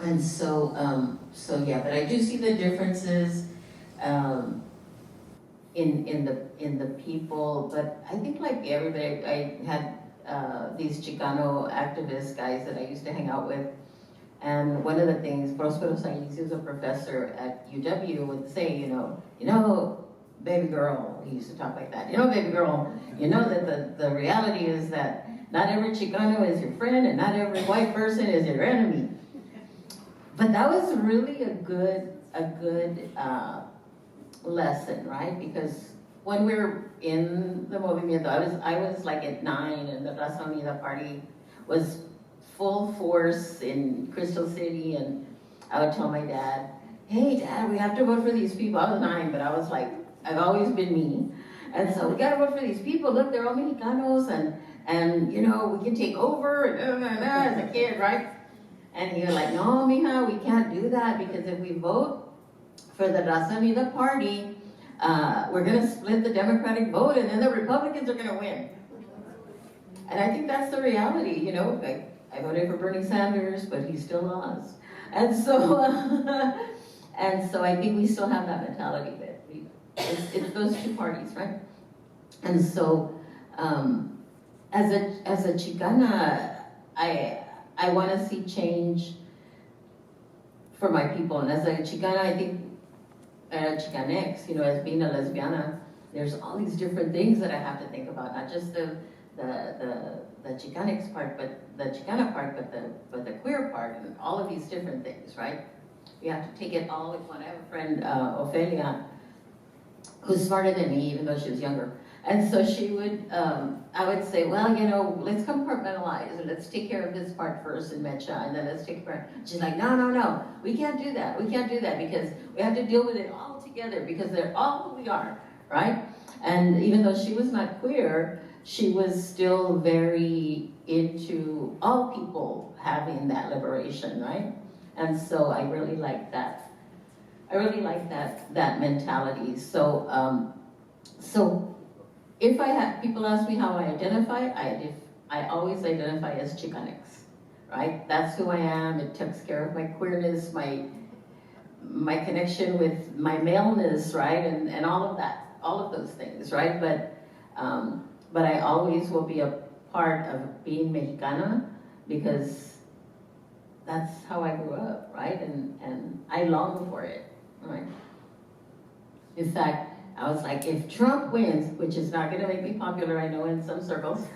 [SPEAKER 5] And so yeah, but I do see the differences in the people, but I think like everybody, I had these Chicano activist guys that I used to hang out with, and one of the things, Prospero Saiz, who's a professor at UW, would say, you know, baby girl, he used to talk like that, baby girl, you know that the reality is that not every Chicano is your friend and not every white person is your enemy. But that was really a good lesson, right? Because when we were in the movimiento, I was like at 9, and the Raza Unida party was full force in Crystal City, and I would tell my dad, hey Dad, we have to vote for these people. I was 9, but I was like, I've always been me. And so we gotta vote for these people. Look, they're all Mexicanos, and you know, we can take over, and as a kid, right? And he was like, no, mija, we can't do that, because if we vote for the Raza Unida party, we're gonna split the Democratic vote, and then the Republicans are gonna win. And I think that's the reality, you know. I voted for Bernie Sanders, but he still lost. And so, and so I think we still have that mentality that it's those two parties, right? And so, as a Chicana, I want to see change for my people. And as a Chicana, I think, Xicanx, you know, as being a lesbiana, there's all these different things that I have to think about, not just the Xicanx part, but the Chicana part, but the queer part, and all of these different things, right? We have to take it all with one. I have a friend, Ofelia, who's smarter than me, even though she was younger. And so she would, I would say, well, you know, let's compartmentalize, and let's take care of this part first in Mecha, and then let's take care. She's like, no, we can't do that. We can't do that, because we have to deal with it all together, because they're all who we are, right? And even though she was not queer, she was still very into all people having that liberation, right? And so I really like that. I really like that mentality. So, so if people ask me how I identify, I always identify as Xicanx, right? That's who I am. It takes care of my queerness, my connection with my maleness, right? And all of that, all of those things, right? But I always will be a part of being Mexicana, because that's how I grew up, right? And I long for it, right? In fact, I was like, if Trump wins, which is not gonna make me popular, I know, in some circles,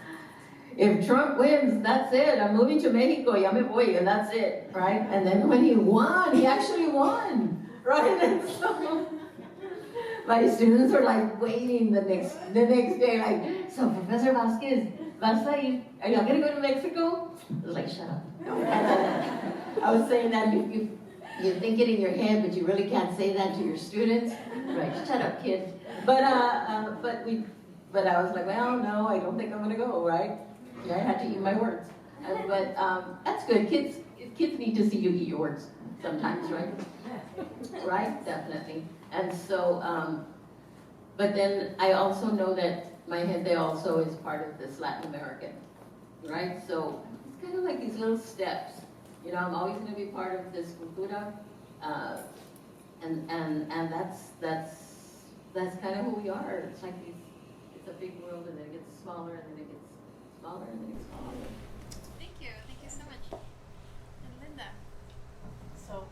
[SPEAKER 5] if Trump wins, that's it. I'm moving to Mexico, ya me voy, and that's it, right? And then when he won, he actually won, right? And so my students were like waiting the next day, like, so Professor Vasquez, are y'all gonna go to Mexico? I was like, shut up. I was saying that you think it in your head, but you really can't say that to your students. Right, shut up, kid. But I was like, well, no, I don't think I'm gonna go, right? I had to eat my words. But that's good. Kids need to see you eat your words sometimes, right? Right, definitely. And so, but then I also know that my gente also is part of this Latin American, right? So it's kind of like these little steps. You know, I'm always going to be part of this cultura, and that's kind of who we are. It's like it's a big world, and then it gets smaller, and then it gets smaller, and then it gets smaller.
[SPEAKER 3] Thank you so much. And Linda.
[SPEAKER 6] So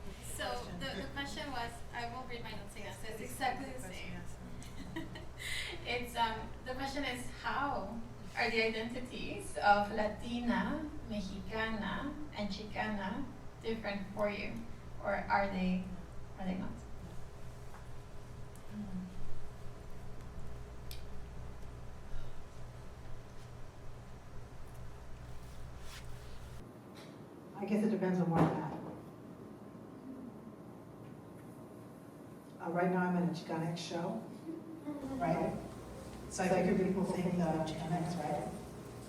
[SPEAKER 3] The question was, I will read my notes again, so it's exactly the same. It's the question is, how are the identities of Latina, Mexicana, and Chicana different for you, or are they not?
[SPEAKER 6] I guess it depends on where I'm at. Right now I'm in a Xicanx show, right? So I figure people think that I'm Xicanx, right?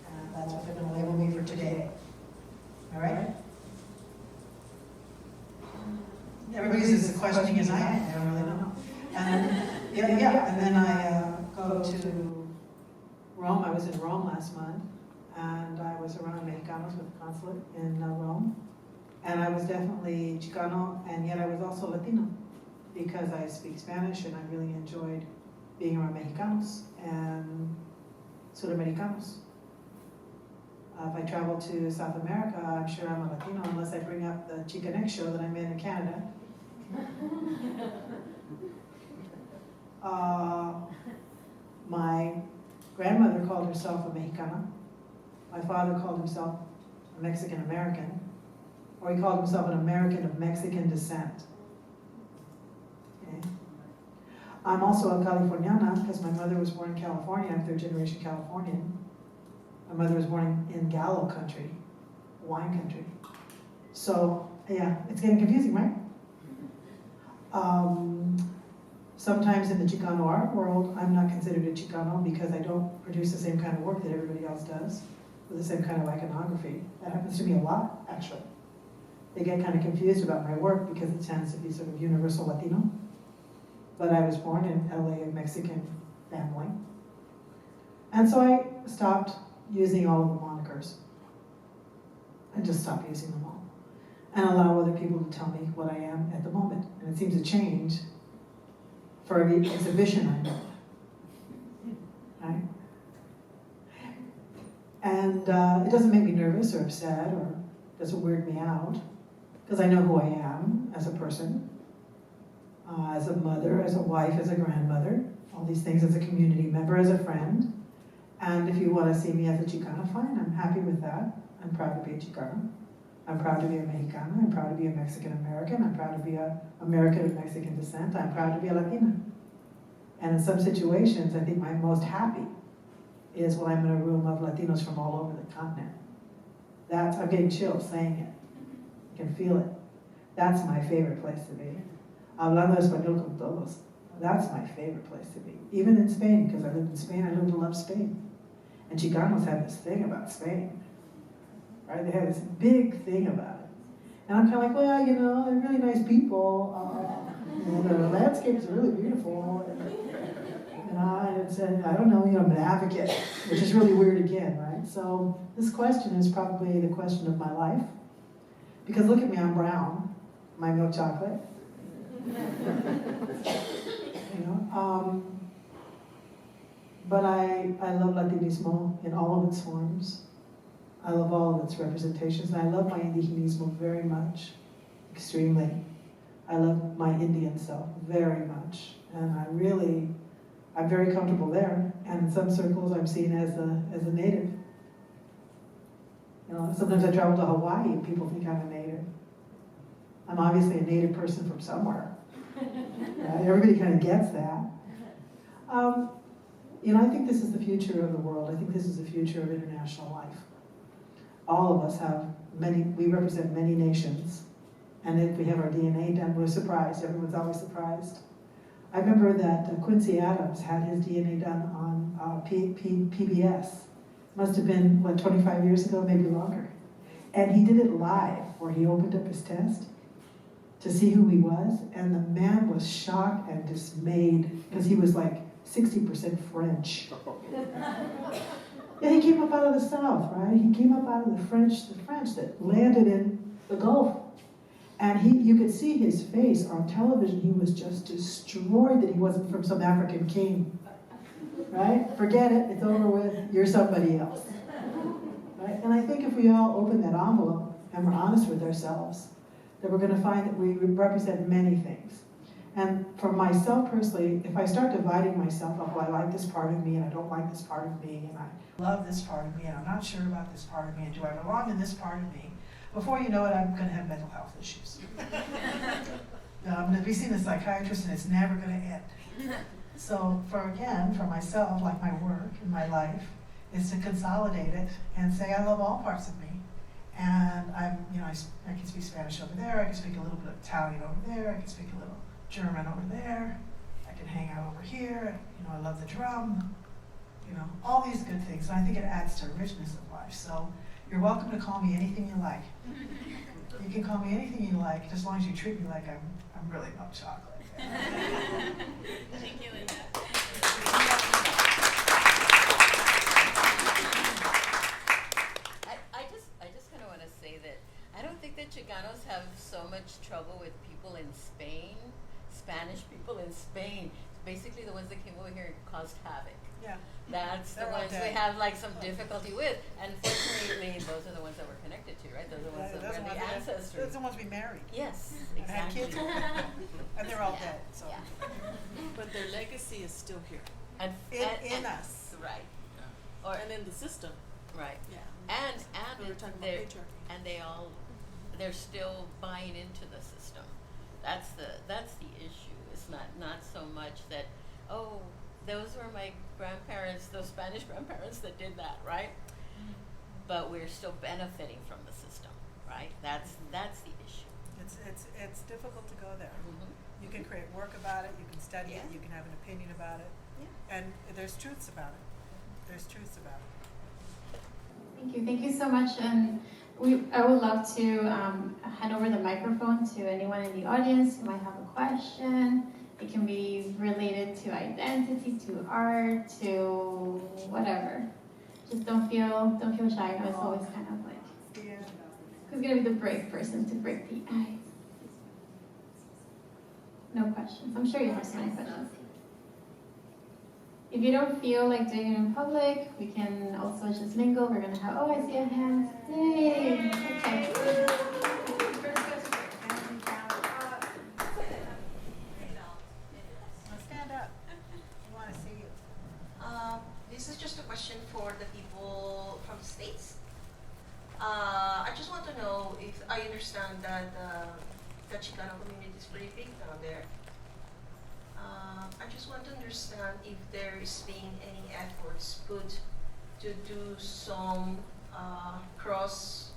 [SPEAKER 6] And that's what they're gonna label me for today. All right? Everybody's questioning as I am, I don't really know. And then, and then I go to Rome. I was in Rome last month, and I was around Mexicanos with the consulate in Rome. And I was definitely Chicano, and yet I was also Latino, because I speak Spanish and I really enjoyed being around Mexicanos and Sudamericanos. If I travel to South America, I'm sure I'm a Latino, unless I bring up the Xicanx show that I'm in Canada. My grandmother called herself a Mexicana. My father called himself a Mexican American, or he called himself an American of Mexican descent. Okay. I'm also a Californiana because my mother was born in California. I'm third generation Californian. My mother was born in Gallo country, wine country. So yeah, it's getting confusing, right? Sometimes in the Chicano art world, I'm not considered a Chicano because I don't produce the same kind of work that everybody else does, with the same kind of iconography. That happens to me a lot, actually. They get kind of confused about my work because it tends to be sort of universal Latino. But I was born in LA, a Mexican family. And so I stopped using all of the monikers. I just stopped using them all. And allow other people to tell me what I am at the moment. And it seems to change for every exhibition I know. Right? And it doesn't make me nervous or upset or doesn't weird me out, because I know who I am as a person, as a mother, as a wife, as a grandmother, all these things, as a community member, as a friend. And if you want to see me as a Chicana, fine, I'm happy with that. I'm proud to be a Chicana. I'm proud to be a Mexicana. I'm proud to be a Mexican American. I'm proud to be an American of Mexican descent. I'm proud to be a Latina. And in some situations, I think my most happy is when I'm in a room of Latinos from all over the continent. I'm getting chills saying it. I can feel it. That's my favorite place to be. Hablando español con todos. That's my favorite place to be. Even in Spain, because I lived in Spain, I lived and loved Spain. And Chicanos have this thing about Spain. Right? They have this big thing about it. And I'm kind of like, well, you know, they're really nice people. The landscape is really beautiful. And I don't know, you know, I'm an advocate, which is really weird again, right? So this question is probably the question of my life. Because look at me, I'm brown. My milk chocolate. You know, but I love Latinismo in all of its forms. I love all of its representations, and I love my indigenismo very much, extremely. I love my Indian self very much, and I'm very comfortable there. And in some circles, I'm seen as a native. You know, sometimes I travel to Hawaii, and people think I'm a native. I'm obviously a native person from somewhere. Right? Everybody kind of gets that. You know, I think this is the future of the world. I think this is the future of international life. All of us we represent many nations. And if we have our DNA done, we're surprised. Everyone's always surprised. I remember that Quincy Adams had his DNA done on PBS. Must have been, 25 years ago, maybe longer. And he did it live, where he opened up his test to see who he was. And the man was shocked and dismayed, because he was like 60% French. Yeah, he came up out of the South, right? He came up out of the French that landed in the Gulf. And you could see his face on television. He was just destroyed that he wasn't from some African king. Right? Forget it, it's over with, you're somebody else. Right? And I think if we all open that envelope and we're honest with ourselves, that we're going to find that we represent many things. And for myself personally, if I start dividing myself up, well, I like this part of me and I don't like this part of me, and I love this part of me and I'm not sure about this part of me, and do I belong in this part of me? Before you know it, I'm going to have mental health issues. I'm going to be seeing a psychiatrist and it's never going to end. So for myself, like my work and my life, is to consolidate it and say I love all parts of me. And I can speak Spanish over there, I can speak a little bit of Italian over there, I can speak a little German over there, I can hang out over here, I love the drum, all these good things. And I think it adds to richness of life. So you're welcome to call me anything you like. You can call me anything you like, just as long as you treat me like I'm really milk chocolate.
[SPEAKER 8] Thank you, Linda.
[SPEAKER 5] I just kind of want to say that I don't think that Chicanos have so much trouble with people in Spain, Spanish people in Spain. Basically the ones that came over here and caused havoc.
[SPEAKER 8] Yeah.
[SPEAKER 5] That's the
[SPEAKER 8] They're all
[SPEAKER 5] ones we
[SPEAKER 8] dead.
[SPEAKER 5] have like some difficulty with. And fortunately, those are the ones that we're connected to, right? Those are the ones that were the ancestors.
[SPEAKER 8] Those are the ones we married.
[SPEAKER 5] Yes,
[SPEAKER 8] And had
[SPEAKER 5] exactly.
[SPEAKER 8] kids with. And they're all
[SPEAKER 5] Yeah,
[SPEAKER 8] dead, so.
[SPEAKER 5] yeah.
[SPEAKER 9] But their legacy is still here,
[SPEAKER 5] And,
[SPEAKER 8] In us.
[SPEAKER 5] Right.
[SPEAKER 9] and in the system.
[SPEAKER 5] Right.
[SPEAKER 9] Yeah.
[SPEAKER 5] And
[SPEAKER 9] We were talking about
[SPEAKER 5] they're,
[SPEAKER 9] patriarchy.
[SPEAKER 5] and they're still buying into the system. That's the issue. It's not so much that, oh, those were my grandparents, those Spanish grandparents that did that, right? But we're still benefiting from the system, right? That's the issue.
[SPEAKER 8] It's difficult to go there.
[SPEAKER 5] Mm-hmm.
[SPEAKER 8] You can create work about it, you can study it,
[SPEAKER 5] Yeah.
[SPEAKER 8] you can have an opinion about it.
[SPEAKER 5] Yeah.
[SPEAKER 8] And there's truths about it. There's truths about it.
[SPEAKER 3] Thank you so much. And I would love to hand over the microphone to anyone in the audience who might have a question. It can be related to identity, to art, to whatever. Just don't feel shy. I know it's always kind of like,
[SPEAKER 8] Yeah.
[SPEAKER 3] who's gonna be the brave person to break the ice? No questions. I'm sure you have so many questions. If you don't feel like doing it in public, we can also just mingle. We're gonna have, I see a hand. Yay! Okay.
[SPEAKER 8] Stand up. We want to see you.
[SPEAKER 10] This is just a question for the people from the States. I just want to know if I understand that the Chicano community is pretty big down there. I just want to understand if there is being any efforts put to do some cross-brown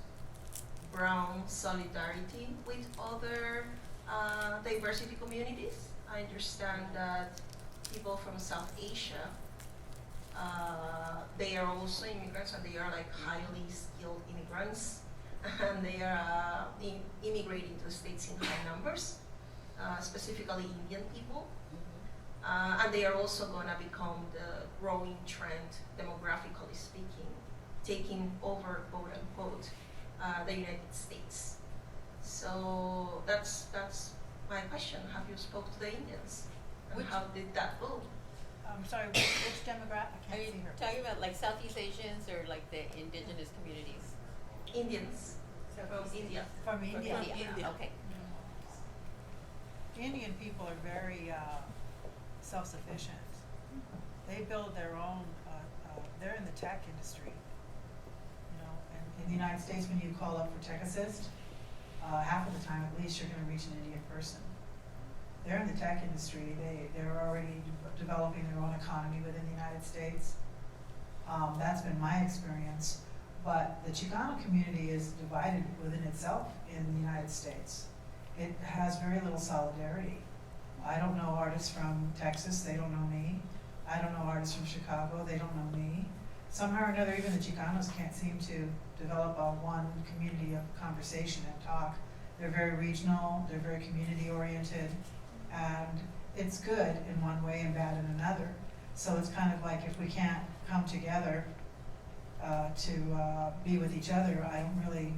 [SPEAKER 10] solidarity with other diversity communities. I understand that people from South Asia, they are also immigrants, and they are like highly skilled immigrants, and they are immigrating to the States in high numbers, specifically Indian people. And they are also going to become the growing trend, demographically speaking, taking over, quote unquote, the United States. So that's my question. Have you spoke to the Indians? And how did that go?
[SPEAKER 8] I'm sorry, which demographic? I
[SPEAKER 5] Are
[SPEAKER 8] can't
[SPEAKER 5] you
[SPEAKER 8] see her.
[SPEAKER 5] talking about like Southeast Asians or like the indigenous communities?
[SPEAKER 10] Indians from India.
[SPEAKER 8] From India.
[SPEAKER 5] India. Okay.
[SPEAKER 8] Indian people are very self-sufficient. They build their own, they're in the tech industry. And in the United States, when you call up for tech assist, half of the time at least you're going to reach an Indian person. They're in the tech industry. They're already developing their own economy within the United States. That's been my experience. But the Chicano community is divided within itself in the United States. It has very little solidarity. I don't know artists from Texas, they don't know me. I don't know artists from Chicago, they don't know me. Somehow or another, even the Chicanos can't seem to develop a one community of conversation and talk. They're very regional, they're very community oriented, and it's good in one way and bad in another. So it's kind of like if we can't come together to be with each other, I don't really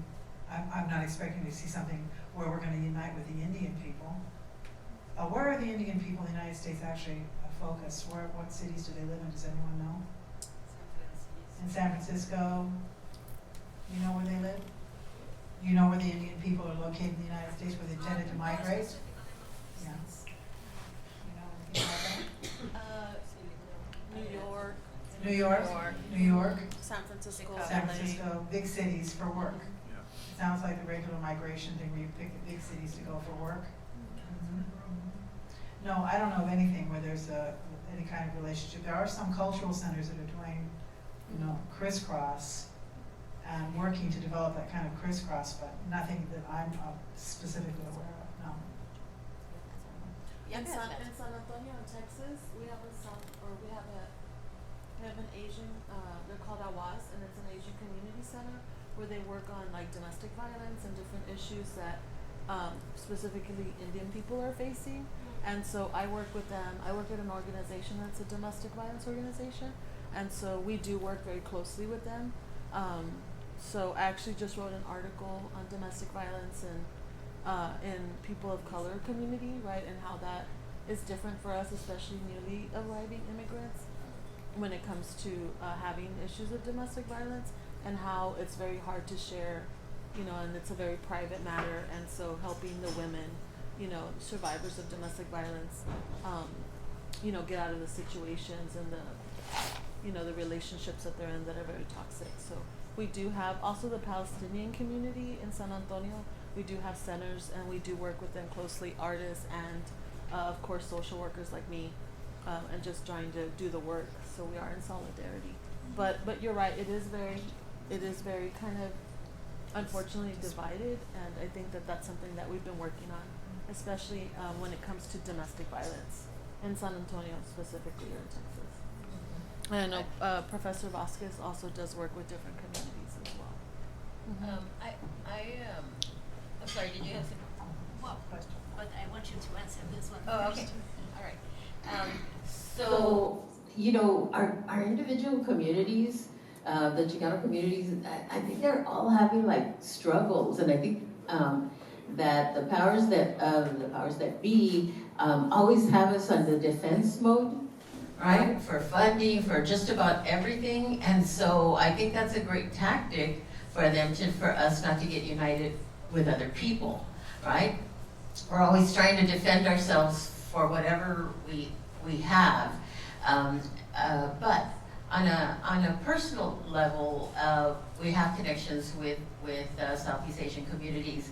[SPEAKER 8] I'm not expecting to see something where we're gonna unite with the Indian people. Where are the Indian people in the United States actually focused? What cities do they live in? Does anyone know? In San Francisco. You know where they live? You know where the Indian people are located in the United States, where they tended to migrate? Yeah. You know anything about that?
[SPEAKER 9] New York.
[SPEAKER 8] New York? New York?
[SPEAKER 9] San Francisco.
[SPEAKER 8] San Francisco, big cities for work. It sounds like the regular migration thing where you pick the big cities to go for work. No, I don't know of anything where there's any kind of relationship. There are some cultural centers that are doing, crisscross and working to develop that kind of crisscross, but nothing that I'm specifically aware of, no.
[SPEAKER 9] In San Antonio, Texas, we have an Asian, they're called Awas, and it's an Asian community center where they work on like domestic violence and different issues that specifically Indian people are facing. And so I work with them. I work at an organization that's a domestic violence organization, and so we do work very closely with them. So I actually just wrote an article on domestic violence and in people of color community, right, and how that is different for us, especially newly arriving immigrants, when it comes to having issues of domestic violence, and how it's very hard to share, and it's a very private matter, and so helping the women, survivors of domestic violence, get out of the situations and the relationships that they're in that are very toxic. So we do have also the Palestinian community in San Antonio. We do have centers, and we do work with them closely, artists and of course social workers like me, and just trying to do the work. So we are in solidarity. But you're right, it is very kind of unfortunately divided, and I think that that's something that we've been working on, especially when it comes to domestic violence in San Antonio specifically, or in Texas. And I know Professor Vasquez also does work with different communities as well.
[SPEAKER 5] I'm sorry, did you have some?
[SPEAKER 1] Well, but I want you to answer this one
[SPEAKER 5] Oh,
[SPEAKER 1] first.
[SPEAKER 5] okay. All right. So, our individual communities, the Chicano communities, I think they're all having like struggles, and I think that the powers that be always have us on the defense mode, right? For funding, for just about everything, and so I think that's a great tactic for us not to get united with other people, right? We're always trying to defend ourselves for whatever we have, but on a personal level, we have connections with Southeast Asian communities.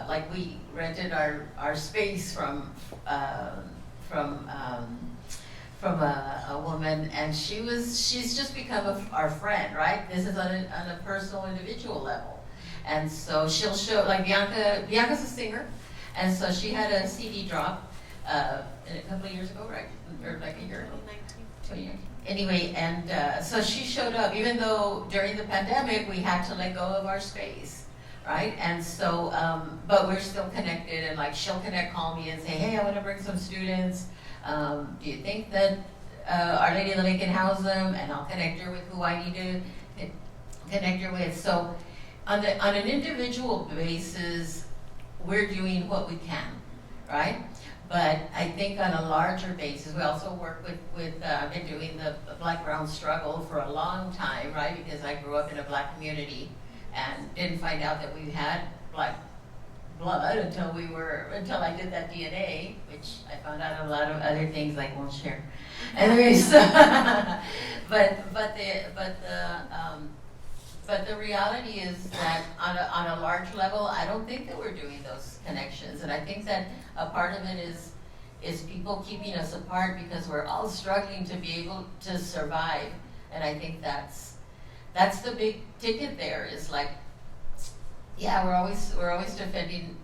[SPEAKER 5] Like we rented our space from a woman, and she's just become our friend, right? This is on a personal, individual level. And so she'll show, like Bianca's a singer, and so she had a CD drop a couple of years ago, right? Or like a year ago? 2019. Anyway, and so she showed up, even though during the pandemic we had to let go of our space, right? And so, but we're still connected, and like she'll call me and say, hey, I want to bring some students. Do you think that Our Lady of the Lake can house them? And I'll connect her with who I need to connect her with. So on an individual basis, we're doing what we can, right? But I think on a larger basis, we also work with I've been doing the Black-Brown struggle for a long time, right? Because I grew up in a Black community and didn't find out that we had Black blood until I did that DNA, which I found out a lot of other things I won't share. Anyways, but the reality is that on a large level, I don't think that we're doing those connections, and I think that a part of it is people keeping us apart because we're all struggling to be able to survive, and I think that's the big ticket there. Is like, yeah, we're always defending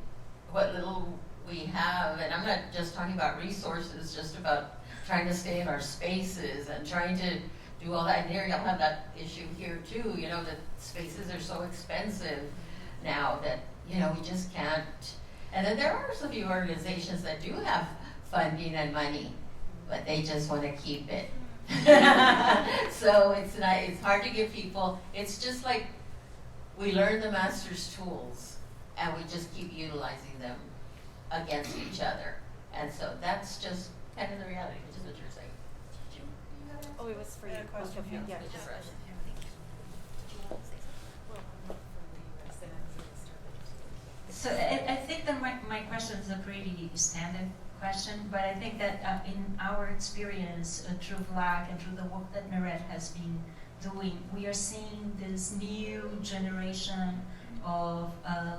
[SPEAKER 5] what little we have, and I'm not just talking about resources, just about trying to stay in our spaces and trying to do all that. And here you'll have that issue here too, that spaces are so expensive now that, we just can't. And then there are some few organizations that do have funding and money, but they just want to keep it. So it's hard to give people, it's just like we learn the master's tools and we just keep utilizing them against each other. And so that's just kind of the reality, which is what you're saying. Did you have an answer?
[SPEAKER 9] Oh, it was for
[SPEAKER 8] Yeah,
[SPEAKER 9] you.
[SPEAKER 8] question,
[SPEAKER 9] Both of you.
[SPEAKER 8] yeah.
[SPEAKER 9] Yeah.
[SPEAKER 5] Just rush.
[SPEAKER 1] So I think that my question is a pretty standard question, but I think that in our experience through VLAC and through the work that Miret has been doing, we are seeing this new generation of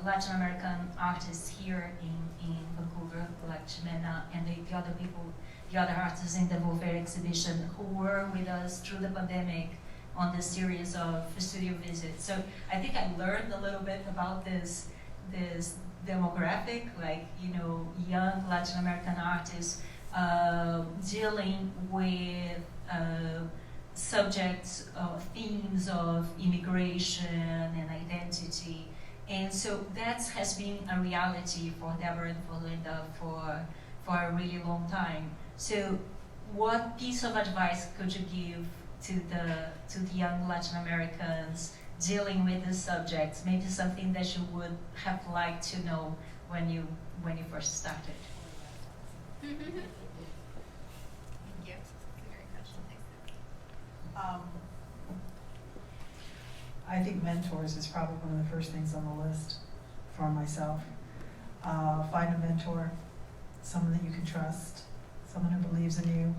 [SPEAKER 1] Latin American artists here in Vancouver, like Ximena and the other people, the other artists in the Volver exhibition who were with us through the pandemic on this series of studio visits. So I think I learned a little bit about this demographic, like, young Latin American artists dealing with subjects, themes of immigration and identity. And so that has been a reality for Debora and for Linda for a really long time. So what piece of advice could you give to the young Latin Americans dealing with these subjects? Maybe something that you would have liked to know when you first started.
[SPEAKER 3] Thank you. That's a great question. Thanks.
[SPEAKER 6] I think mentors is probably one of the first things on the list for myself. Find a mentor, someone that you can trust, someone who believes in you,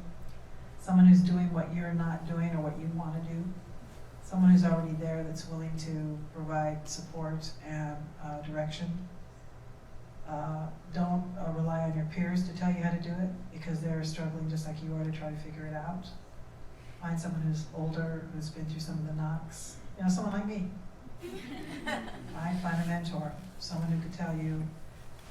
[SPEAKER 6] someone who's doing what you're not doing or what you want to do, someone who's already there that's willing to provide support and direction. Don't rely on your peers to tell you how to do it because they're struggling just like you are to try to figure it out. Find someone who's older, who's been through some of the knocks. Someone like me. Find a mentor, someone who could tell you,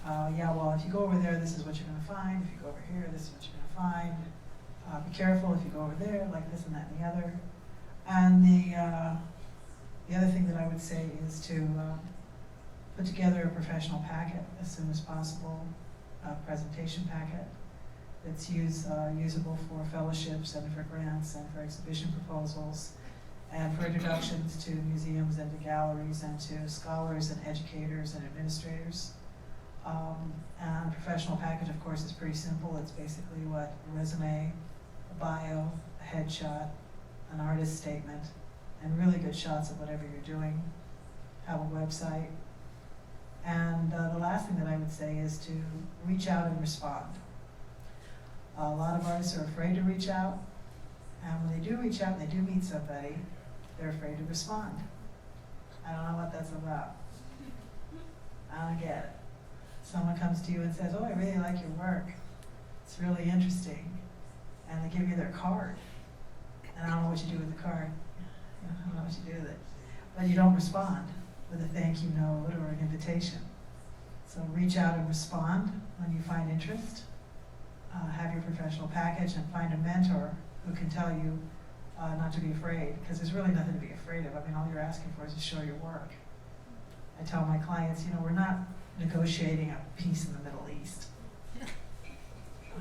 [SPEAKER 6] if you go over there, this is what you're going to find. If you go over here, this is what you're going to find. Be careful if you go over there, like this and that and the other. And the other thing that I would say is to put together a professional packet as soon as possible, a presentation packet that's usable for fellowships and for grants and for exhibition proposals and for introductions to museums and to galleries and to scholars and educators and administrators. And a professional package, of course, is pretty simple. It's basically a resume, a bio, a headshot, an artist statement, and really good shots of whatever you're doing. Have a website. And the last thing that I would say is to reach out and respond. A lot of artists are afraid to reach out, and when they do reach out and they do meet somebody, they're afraid to respond. I don't know what that's about. I don't get it. Someone comes to you and says, "Oh, I really like your work. It's really interesting." And they give you their card. And I don't know what you do with the card. I don't know what you do with it. But you don't respond with a thank you note or an invitation. So reach out and respond when you find interest. Have your professional package and find a mentor who can tell you not to be afraid, because there's really nothing to be afraid of. I mean, all you're asking for is to show your work. I tell my clients, we're not negotiating a peace in the Middle East.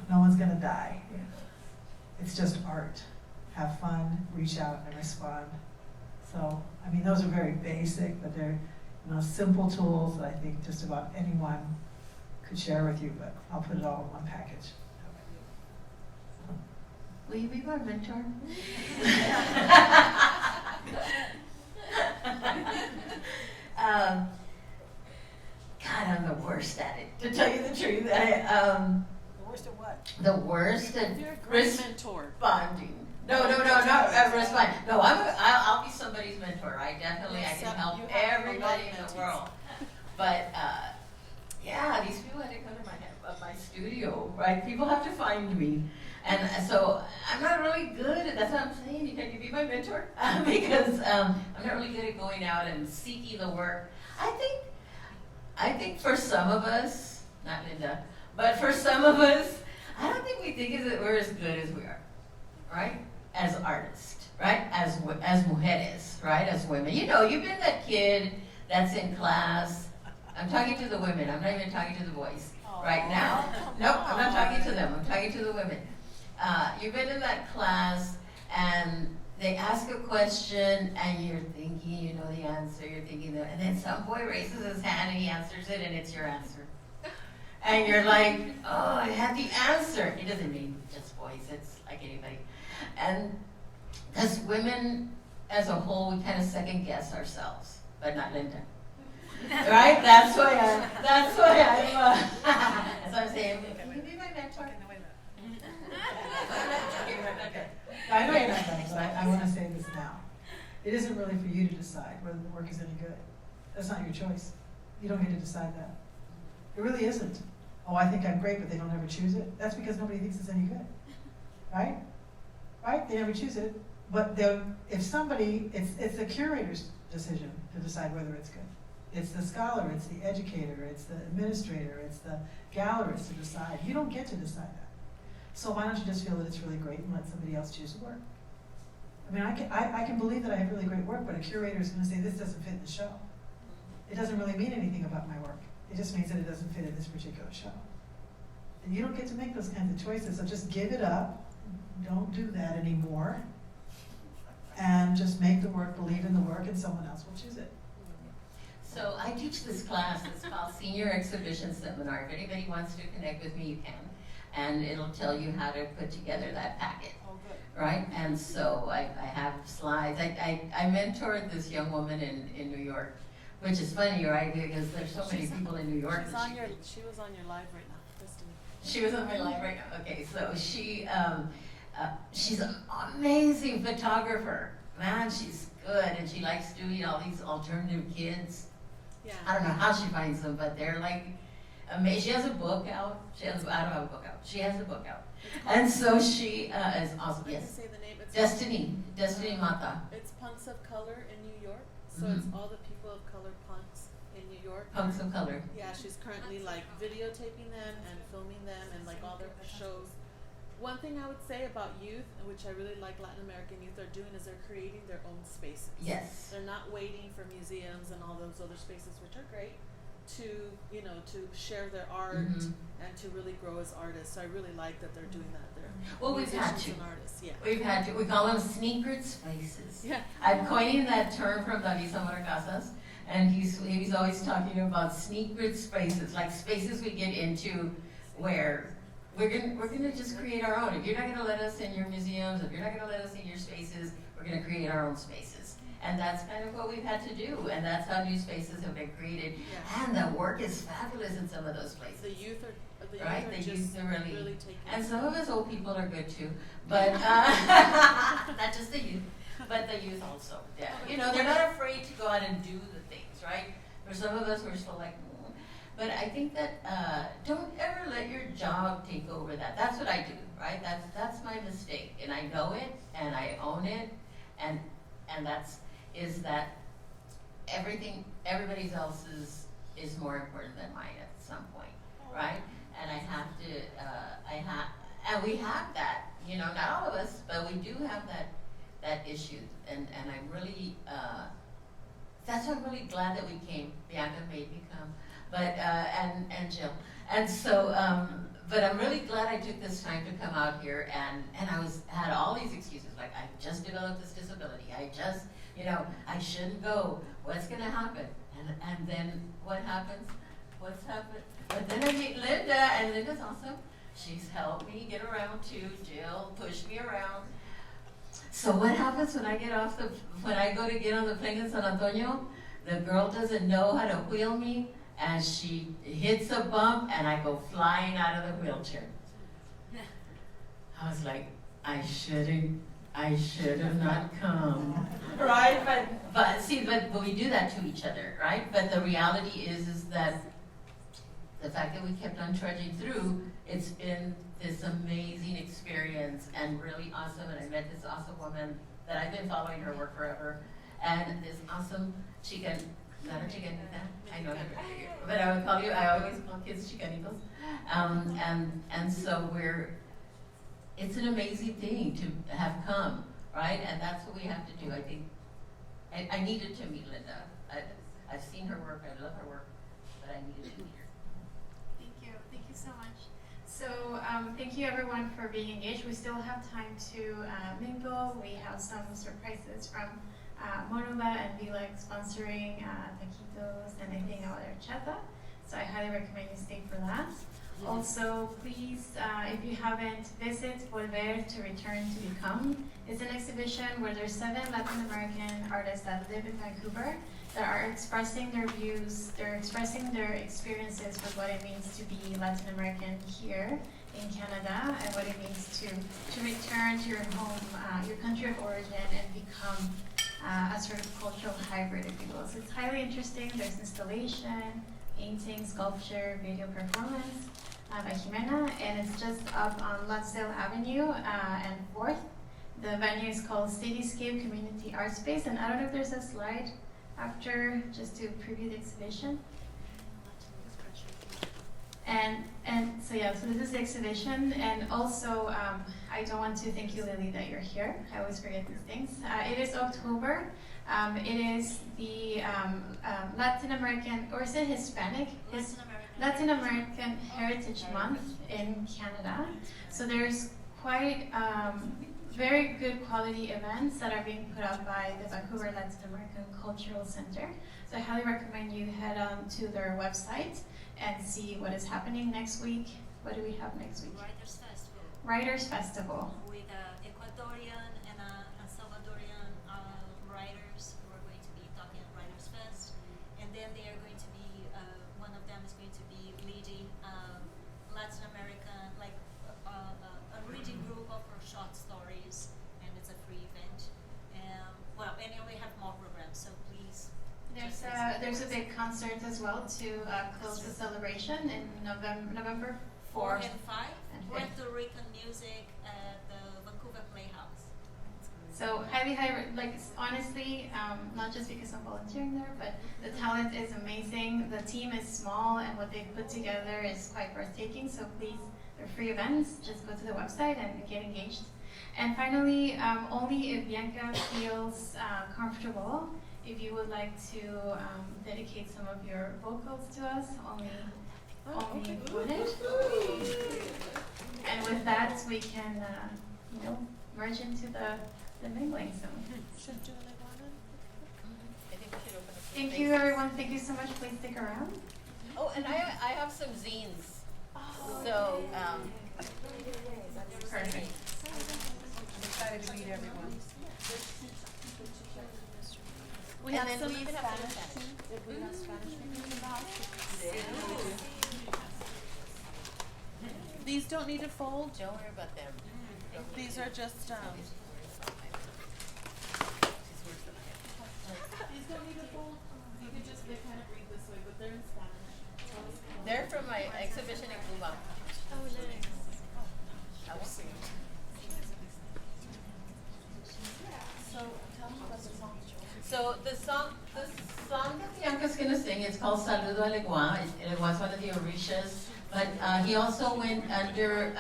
[SPEAKER 6] No one's going to die. It's just art. Have fun, reach out and respond. So, I mean, those are very basic, but they're simple tools that I think just about anyone could share with you, but I'll put it all in one package.
[SPEAKER 5] Will you be my mentor? God, I'm the worst at it, to tell you the truth.
[SPEAKER 8] The worst at what?
[SPEAKER 5] The worst at
[SPEAKER 9] You're a great mentor.
[SPEAKER 5] responding. No, respond. No, I'll be somebody's mentor. I can help everybody in the world. But these people had to come to my studio, right? People have to find me. And so I'm not really good at, that's what I'm saying, can you be my mentor? Because I'm not really good at going out and seeking the work. I think for some of us, not Linda, but for some of us, I don't think we think that we're as good as we are, right? As artists, right? As mujeres, right? As women. You've been that kid that's in class. I'm talking to the women. I'm not even talking to the boys right now. Nope, I'm not talking to them. I'm talking to the women. You've been in that class and they ask a question and you're thinking you know the answer, you're thinking that, and then some boy raises his hand and he answers it and it's your answer. And you're like, oh, I had the answer. It doesn't mean just boys, it's like anybody. And as women as a whole, we kind of second guess ourselves, but not Linda. Right? That's why I'm, that's what I'm saying, can you be my mentor?
[SPEAKER 6] I know you're not done, but I want to say this now. It isn't really for you to decide whether the work is any good. That's not your choice. You don't get to decide that. It really isn't. Oh, I think I'm great, but they don't ever choose it. That's because nobody thinks it's any good, right? Right? They never choose it. But if somebody, it's the curator's decision to decide whether it's good. It's the scholar, it's the educator, it's the administrator, it's the gallerist to decide. You don't get to decide that. So why don't you just feel that it's really great and let somebody else choose the work? I mean, I can believe that I have really great work, but a curator is going to say this doesn't fit in the show. It doesn't really mean anything about my work. It just means that it doesn't fit in this particular show. And you don't get to make those kinds of choices, so just give it up. Don't do that anymore. And just make the work, believe in the work, and someone else will choose it.
[SPEAKER 5] So I teach this class, it's called Senior Exhibition Seminar. If anybody wants to connect with me, you can. And it'll tell you how to put together that packet.
[SPEAKER 8] Oh, good.
[SPEAKER 5] Right? And so I have slides. I mentored this young woman in New York, which is funny, right? Because there's so many people in New York.
[SPEAKER 9] She was on your live right now. Destiny.
[SPEAKER 5] She was on my live right now. Okay, so she's an amazing photographer. Man, she's good, and she likes doing all these alternative kids.
[SPEAKER 9] Yeah.
[SPEAKER 5] I don't know how she finds them, but they're like amazing. She has a book out. I don't have a book out. She has a book out. And so she is awesome.
[SPEAKER 9] I can
[SPEAKER 5] Yes.
[SPEAKER 9] say the name. It's
[SPEAKER 5] Destiny Mata.
[SPEAKER 9] It's Punks of Color in New York. So
[SPEAKER 5] Mhm.
[SPEAKER 9] it's all the people of color punks in New York.
[SPEAKER 5] Punks of Color.
[SPEAKER 9] Yeah, she's currently like videotaping them and filming them and like all their shows. One thing I would say about youth, and which I really like Latin American youth are doing, is they're creating their own spaces.
[SPEAKER 5] Yes.
[SPEAKER 9] They're not waiting for museums and all those other spaces, which are great, to to share their art
[SPEAKER 5] Mhm.
[SPEAKER 9] and to really grow as artists. So I really like that they're doing that. They're
[SPEAKER 5] Well, we've had
[SPEAKER 9] musicians
[SPEAKER 5] to.
[SPEAKER 9] and artists. Yeah.
[SPEAKER 5] We've had to. We call them sneakered spaces.
[SPEAKER 9] Yeah.
[SPEAKER 5] I'm coining that term from David Casas, and he's always talking about sneakered spaces, like spaces we get into where we're gonna just create our own. If you're not gonna let us in your museums, if you're not gonna let us in your spaces, we're gonna create our own spaces. And that's kind of what we've had to do, and that's how new spaces have been created.
[SPEAKER 9] Yeah.
[SPEAKER 5] And the work is fabulous in some of those places.
[SPEAKER 9] The youth are
[SPEAKER 5] Right, the
[SPEAKER 9] just
[SPEAKER 5] youth are really
[SPEAKER 9] taking
[SPEAKER 5] and
[SPEAKER 9] it.
[SPEAKER 5] some of us old people are good too, but not just the youth, but the youth also. Yeah, they're not afraid to go out and do the things, right? For some of us, we're still like, but I think that don't ever let your job take over that. That's what I do, right? That's my mistake, and I know it, and I own it, and is that everybody else's is more important than mine at some point, right? And I have to, and we have that, not all of us, but we do have that issue, and I'm really, that's why I'm really glad that we came. Bianca made me come, but, and Jill. And so, but I'm really glad I took this time to come out here, and I had all these excuses, like I just developed this disability, I just, I shouldn't go, what's gonna happen? And then what happens? What's happened? But then I meet Linda, and Linda's awesome. She's helped me get around too. Jill pushed me around. So what happens when I go to get on the plane in San Antonio? The girl doesn't know how to wheel me, and she hits a bump, and I go flying out of the wheelchair. I was like, I should have not come, right? But we do that to each other, right? But the reality is that the fact that we kept on trudging through, it's been this amazing experience and really awesome. And I met this awesome woman that I've been following her work forever, and this awesome Xicanx, not a Xicanx, I know her, but I always call kids Xicanitos. And so it's an amazing thing to have come, right? And that's what we have to do. I think I needed to meet Linda. I've seen her work, I love her work, but I needed to meet her.
[SPEAKER 3] Thank you so much. So thank you everyone for being engaged. We still have time to mingle. We have some surprises from Monuba and Vilex sponsoring taquitos and anything about horchata. So I highly recommend you stay for that. Also, please, if you haven't, visit Volver, to return to become. It's an exhibition where there's 7 Latin American artists that live in Vancouver that are expressing their views, they're expressing their experiences with what it means to be Latin American here in Canada and what it means to return to your home, your country of origin, and become a sort of cultural hybrid, if you will. So it's highly interesting. There's installation, painting, sculpture, video performance by Ximena, and it's just up on Lonsdale Avenue and 4th. The venue is called CityScape Community ArtsSpace, and I don't know if there's a slide after just to preview the exhibition. And so yeah, so this is the exhibition, and also I don't want to thank you, Lily, that you're here. I always forget these things. It is October. It is the Latin American, or is it Hispanic? Latin American Heritage Month in Canada. So there's quite very good quality events that are being put up by the Vancouver Latin American Cultural Center. So I highly recommend you head on to their website and see what is happening next week. What do we have next week?
[SPEAKER 11] Writers Festival.
[SPEAKER 3] Writers Festival.
[SPEAKER 11] With Ecuadorian and Salvadorian writers who are going to be talking at Writers Fest. And then they are going to be, one of them is going to be leading Latin American, like a reading group of her short stories, and it's a free event. Well, and we have more programs, so please.
[SPEAKER 3] There's a big concert as well to close the celebration in November 4
[SPEAKER 11] and 5.
[SPEAKER 3] and 5th.
[SPEAKER 11] Puerto Rican music at the Vancouver Playhouse.
[SPEAKER 3] So like honestly, not just because I'm volunteering there, but the talent is amazing. The team is small, and what they put together is quite breathtaking. So please, they're free events. Just go to the website and get engaged. And finally, only if Bianca feels comfortable, if you would like to dedicate some of your vocals to us, only would it. And with that, we can, merge into the mingling zone. Thank you, everyone. Thank you so much. Please stick around.
[SPEAKER 5] Oh, and I have some zines. So,
[SPEAKER 3] Perfect.
[SPEAKER 8] I'm excited to meet everyone.
[SPEAKER 9] We have some in Spanish too, if we have Spanish speakers in the house. These don't need to fold.
[SPEAKER 5] don't worry about them.
[SPEAKER 9] These are just These don't need to fold. You could just they kind of read this way, but they're in Spanish.
[SPEAKER 5] They're from my exhibition in Cuba.
[SPEAKER 9] Oh, nice.
[SPEAKER 5] I will see.
[SPEAKER 9] So tell me about the song.
[SPEAKER 5] So the song that Bianca's gonna sing is called Saludo a Legua. It was one of the Orishas, but he also went under,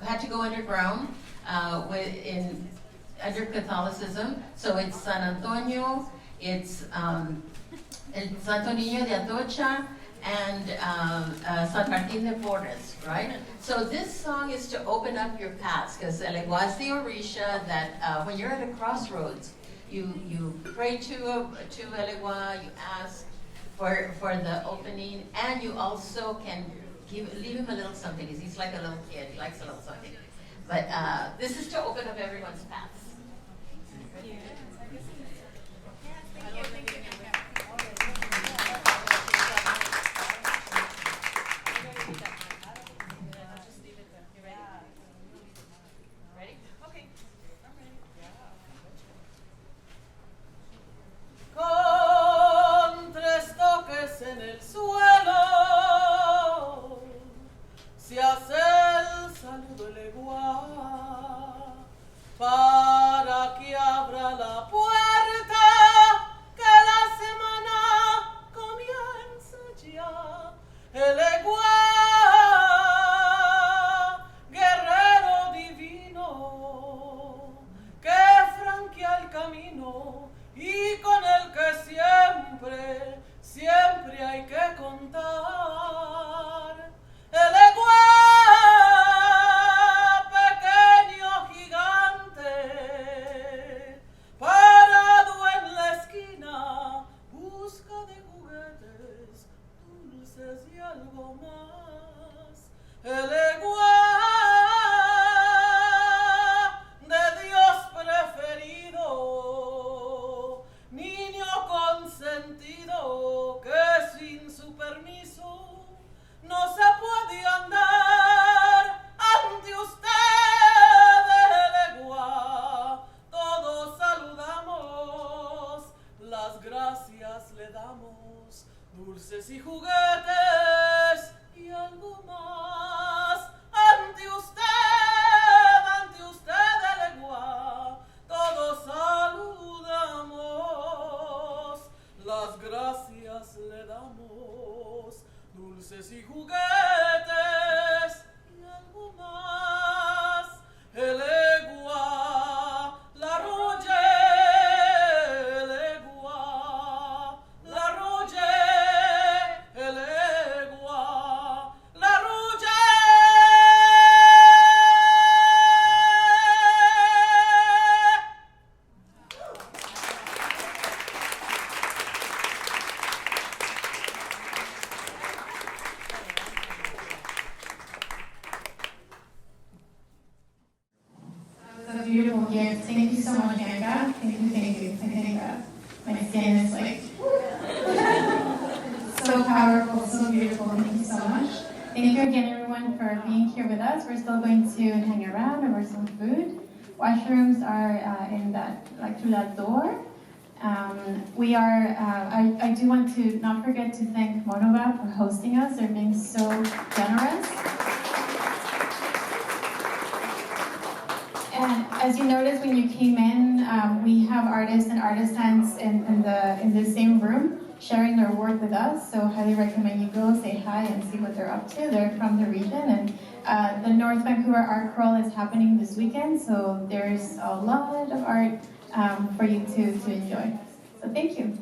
[SPEAKER 5] had to go underground under Catholicism. So it's San Antonio, it's Santo Niño de Atocha, and San Martín de Porres, right? So this song is to open up your paths, because El Legua is the Orisha that when you're at a crossroads, you pray to El Legua, you ask for the opening, and you also can leave him a little something. He's like a little kid, he likes a little something. But this is to open up everyone's paths.
[SPEAKER 9] Con 3 toques en el suelo se hace el saludo legua para que abra la puerta que gracias le damos, dulces y juguetes y algo más. Ante usted de legua, todos saludamos. Las gracias le damos, dulces y juguetes y algo más. El egua, la roye, el egua, la roye, el egua, la roye.
[SPEAKER 3] That was a beautiful gift. Thank you so much, Anka. Thank you. I think my skin is like so powerful, so beautiful. Thank you so much. Thank you again, everyone, for being here with us. We're still going to hang around over some food. Washrooms are in that, like through that door. We are. I do want to not forget to thank Monova for hosting us. They're being so generous. And as you noticed when you came in, we have artists and artisans in the same room sharing their work with us. So highly recommend you go say hi and see what they're up to. They're from the region, and the North Vancouver Art Crawl is happening this weekend. So there's a lot of art for you to enjoy. So thank you.